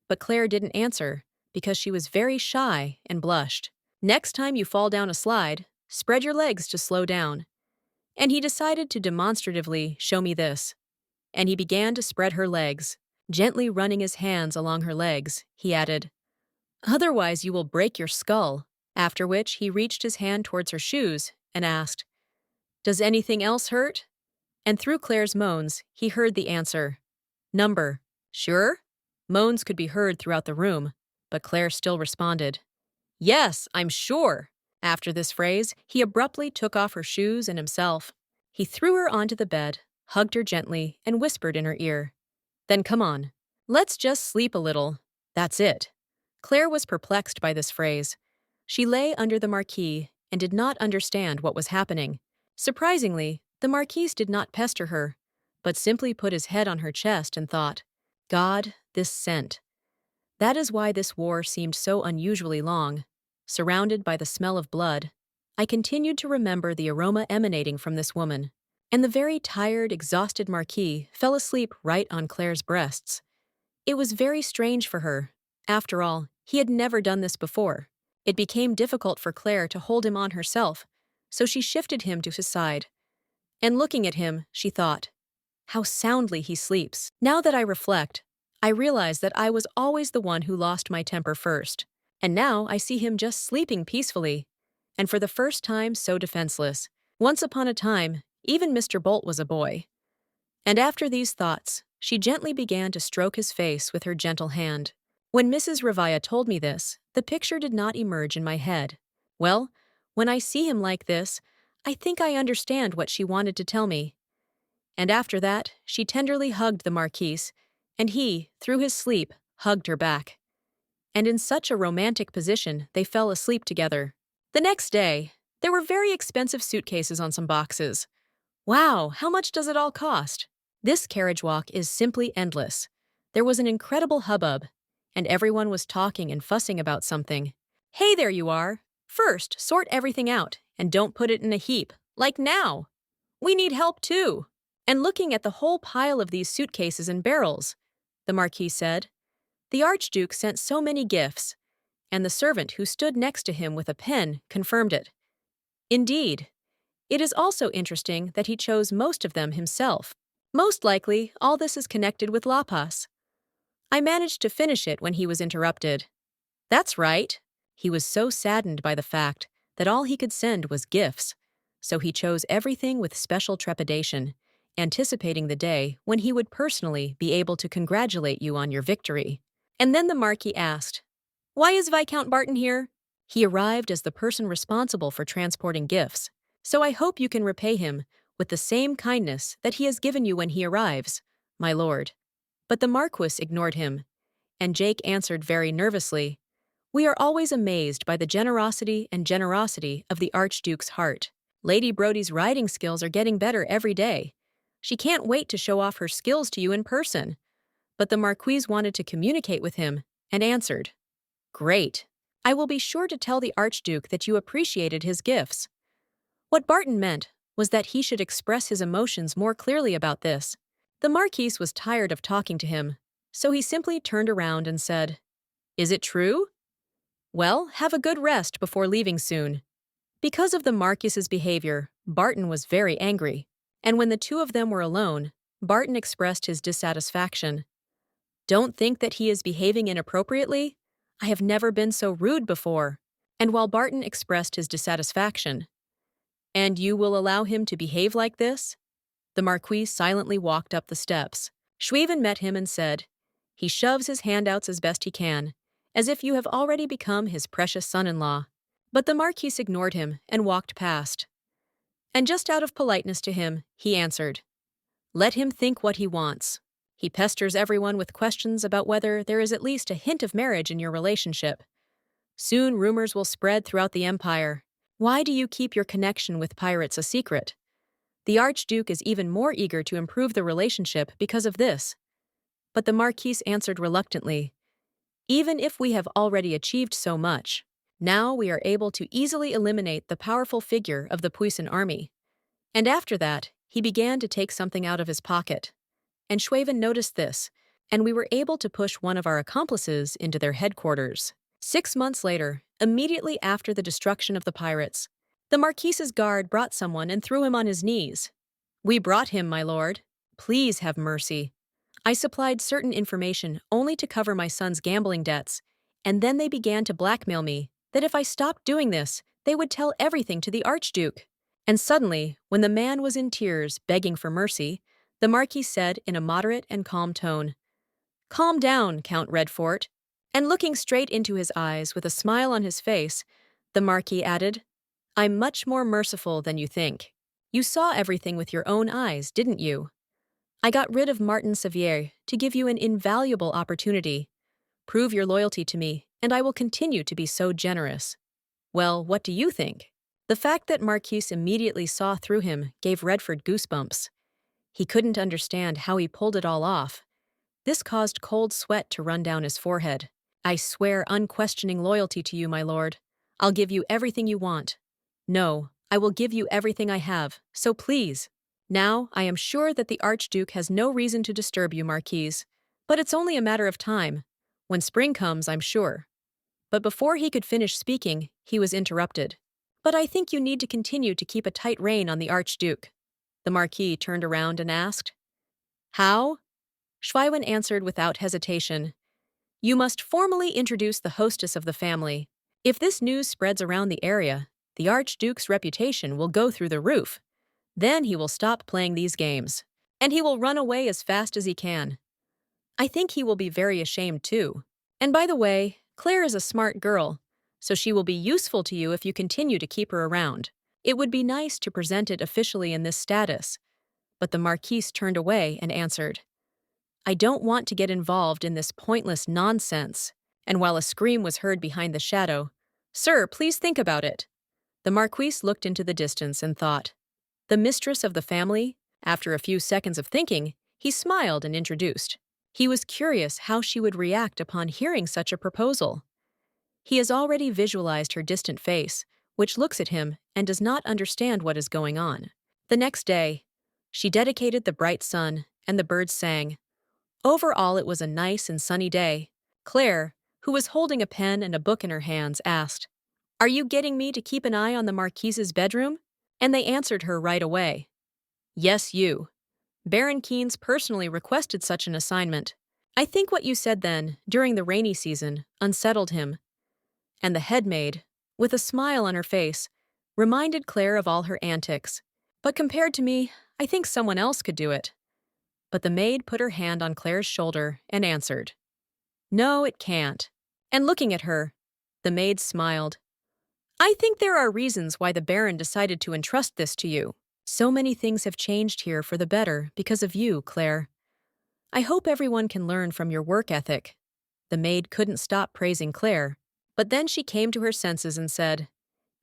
But Claire didn't answer because she was very shy and blushed. "Next time you fall down a slide, spread your legs to slow down." And he decided to demonstratively show me this. And he began to spread her legs, gently running his hands along her legs. He added, "Otherwise you will break your skull." After which he reached his hand towards her shoes and asked, "Does anything else hurt?" And through Claire's moans, he heard the answer, "Number." "Sure?" Moans could be heard throughout the room, but Claire still responded, "Yes, I'm sure." After this phrase, he abruptly took off her shoes and himself. He threw her onto the bed, hugged her gently, and whispered in her ear, "Then come on. Let's just sleep a little. That's it." Claire was perplexed by this phrase. She lay under the Marquis and did not understand what was happening. Surprisingly, the Marquis did not pester her, but simply put his head on her chest and thought, "God, this scent." That is why this war seemed so unusually long. Surrounded by the smell of blood, I continued to remember the aroma emanating from this woman, and the very tired, exhausted Marquis fell asleep right on Claire's breasts. It was very strange for her. After all, he had never done this before. It became difficult for Claire to hold him on herself, so she shifted him to his side. And looking at him, she thought, "How soundly he sleeps." Now that I reflect, I realize that I was always the one who lost my temper first. And now I see him just sleeping peacefully, and for the first time so defenseless. Once upon a time, even Mr. Bolt was a boy. And after these thoughts, she gently began to stroke his face with her gentle hand. When Mrs. Ravaya told me this, the picture did not emerge in my head. Well, when I see him like this, I think I understand what she wanted to tell me. And after that, she tenderly hugged the Marquis, and he, through his sleep, hugged her back. And in such a romantic position, they fell asleep together. The next day, there were very expensive suitcases on some boxes. Wow, how much does it all cost? This carriage walk is simply endless. There was an incredible hubbub, and everyone was talking and fussing about something. "Hey, there you are. First, sort everything out, and don't put it in a heap, like now. We need help too." And looking at the whole pile of these suitcases and barrels, the Marquis said, "The Archduke sent so many gifts," and the servant who stood next to him with a pen confirmed it. Indeed. It is also interesting that he chose most of them himself. Most likely, all this is connected with La Paz. I managed to finish it when he was interrupted. That's right. He was so saddened by the fact that all he could send was gifts, so he chose everything with special trepidation, anticipating the day when he would personally be able to congratulate you on your victory. And then the Marquis asked, "Why is Viscount Barton here?" He arrived as the person responsible for transporting gifts, so I hope you can repay him with the same kindness that he has given you when he arrives, my lord." But the Marquis ignored him, and Jake answered very nervously, "We are always amazed by the generosity of the Archduke's heart. Lady Brody's riding skills are getting better every day. She can't wait to show off her skills to you in person." But the Marquise wanted to communicate with him and answered, "Great. I will be sure to tell the Archduke that you appreciated his gifts." What Barton meant was that he should express his emotions more clearly about this. The Marquise was tired of talking to him, so he simply turned around and said, "Is it true? Well, have a good rest before leaving soon." Because of the Marquis's behavior, Barton was very angry, and when the two of them were alone, Barton expressed his dissatisfaction. "Don't think that he is behaving inappropriately? I have never been so rude before." And while Barton expressed his dissatisfaction, "And you will allow him to behave like this?" The Marquis silently walked up the steps. Schweben met him and said, "He shoves his handouts as best he can, as if you have already become his precious son-in-law." But the Marquis ignored him and walked past. And just out of politeness to him, he answered, "Let him think what he wants. He pesters everyone with questions about whether there is at least a hint of marriage in your relationship. Soon rumors will spread throughout the empire. Why do you keep your connection with pirates a secret? The Archduke is even more eager to improve the relationship because of this." But the Marquis answered reluctantly, "Even if we have already achieved so much, now we are able to easily eliminate the powerful figure of the Puisan army." And after that, he began to take something out of his pocket. And Schweben noticed this, and we were able to push one of our accomplices into their headquarters. 6 months later, immediately after the destruction of the pirates, the Marquis's guard brought someone and threw him on his knees. "We brought him, my lord. Please have mercy. I supplied certain information only to cover my son's gambling debts, and then they began to blackmail me that if I stopped doing this, they would tell everything to the Archduke." And suddenly, when the man was in tears begging for mercy, the Marquis said in a moderate and calm tone, "Calm down, Count Redfort." And looking straight into his eyes with a smile on his face, the Marquis added, "I'm much more merciful than you think. You saw everything with your own eyes, didn't you? I got rid of Martin Sevier to give you an invaluable opportunity. Prove your loyalty to me, and I will continue to be so generous." Well, what do you think? The fact that Marquise immediately saw through him gave Redford goosebumps. He couldn't understand how he pulled it all off. This caused cold sweat to run down his forehead. "I swear unquestioning loyalty to you, my lord. I'll give you everything you want. No, I will give you everything I have, so please." Now, I am sure that the Archduke has no reason to disturb you, Marquise, but it's only a matter of time. When spring comes, I'm sure. But before he could finish speaking, he was interrupted. "But I think you need to continue to keep a tight rein on the Archduke." The Marquis turned around and asked, "How?" Schweiwen answered without hesitation, "You must formally introduce the hostess of the family. If this news spreads around the area, the Archduke's reputation will go through the roof. Then he will stop playing these games, and he will run away as fast as he can. I think he will be very ashamed too. And by the way, Claire is a smart girl, so she will be useful to you if you continue to keep her around. It would be nice to present it officially in this status." But the Marquise turned away and answered, "I don't want to get involved in this pointless nonsense." And while a scream was heard behind the shadow, "Sir, please think about it." The Marquise looked into the distance and thought, "The mistress of the family?" After a few seconds of thinking, he smiled and introduced. He was curious how she would react upon hearing such a proposal. He has already visualized her distant face, which looks at him and does not understand what is going on. The next day, she dedicated the bright sun, and the birds sang. Overall, it was a nice and sunny day. Claire, who was holding a pen and a book in her hands, asked, "Are you getting me to keep an eye on the Marquise's bedroom?" And they answered her right away. "Yes, you. Baron Keynes personally requested such an assignment. I think what you said then, during the rainy season, unsettled him." And the head maid, with a smile on her face, reminded Claire of all her antics. "But compared to me, I think someone else could do it." But the maid put her hand on Claire's shoulder and answered, "No, it can't." And looking at her, the maid smiled. I think there are reasons why the Baron decided to entrust this to you. So many things have changed here for the better because of you, Claire. I hope everyone can learn from your work ethic. The maid couldn't stop praising Claire, but then she came to her senses and said,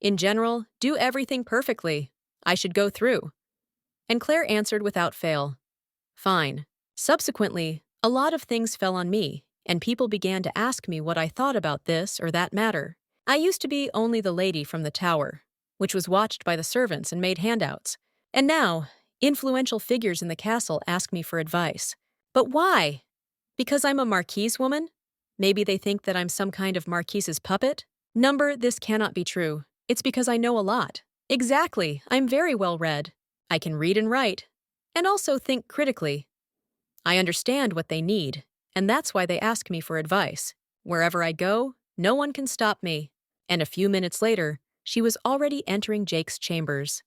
"In general, do everything perfectly. I should go through." And Claire answered without fail, "Fine." Subsequently, a lot of things fell on me, and people began to ask me what I thought about this or that matter. I used to be only the lady from the tower, which was watched by the servants and made handouts. And now, influential figures in the castle ask me for advice. But why? Because I'm a marquise woman? Maybe they think that I'm some kind of marquise's puppet? This cannot be true. It's because I know a lot. Exactly, I'm very well read. I can read and write, and also think critically. I understand what they need, and that's why they ask me for advice. Wherever I go, no one can stop me. And a few minutes later, she was already entering Jake's chambers.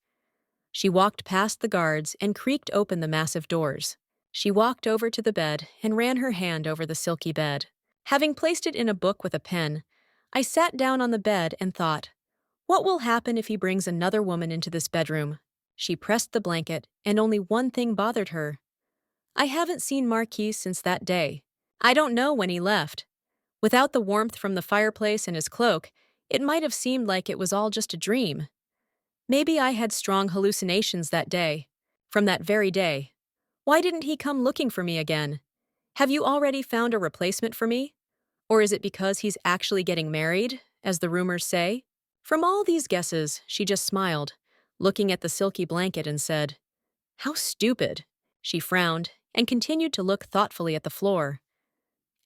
She walked past the guards and creaked open the massive doors. She walked over to the bed and ran her hand over the silky bed. Having placed it in a book with a pen, I sat down on the bed and thought, what will happen if he brings another woman into this bedroom? She pressed the blanket, and only one thing bothered her. I haven't seen Marquis since that day. I don't know when he left. Without the warmth from the fireplace and his cloak, it might have seemed like it was all just a dream. Maybe I had strong hallucinations that day. From that very day. Why didn't he come looking for me again? Have you already found a replacement for me? Or is it because he's actually getting married, as the rumors say? From all these guesses, she just smiled, looking at the silky blanket and said, "How stupid." She frowned and continued to look thoughtfully at the floor.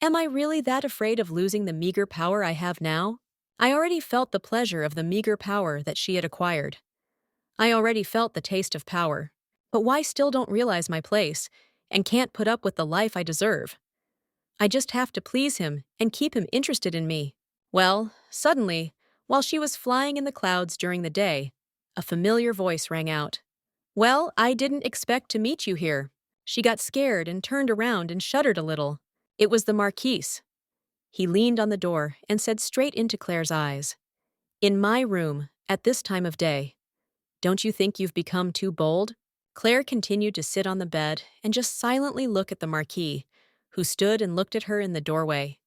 Am I really that afraid of losing the meager power I have now? I already felt the pleasure of the meager power that she had acquired. I already felt the taste of power. But why still don't realize my place and can't put up with the life I deserve? I just have to please him and keep him interested in me. Well, suddenly, while she was flying in the clouds during the day, a familiar voice rang out. Well, I didn't expect to meet you here. She got scared and turned around and shuddered a little. It was the Marquis. He leaned on the door and said straight into Claire's eyes, "In my room, at this time of day. Don't you think you've become too bold?" Claire continued to sit on the bed and just silently look at the Marquis, who stood and looked at her in the doorway.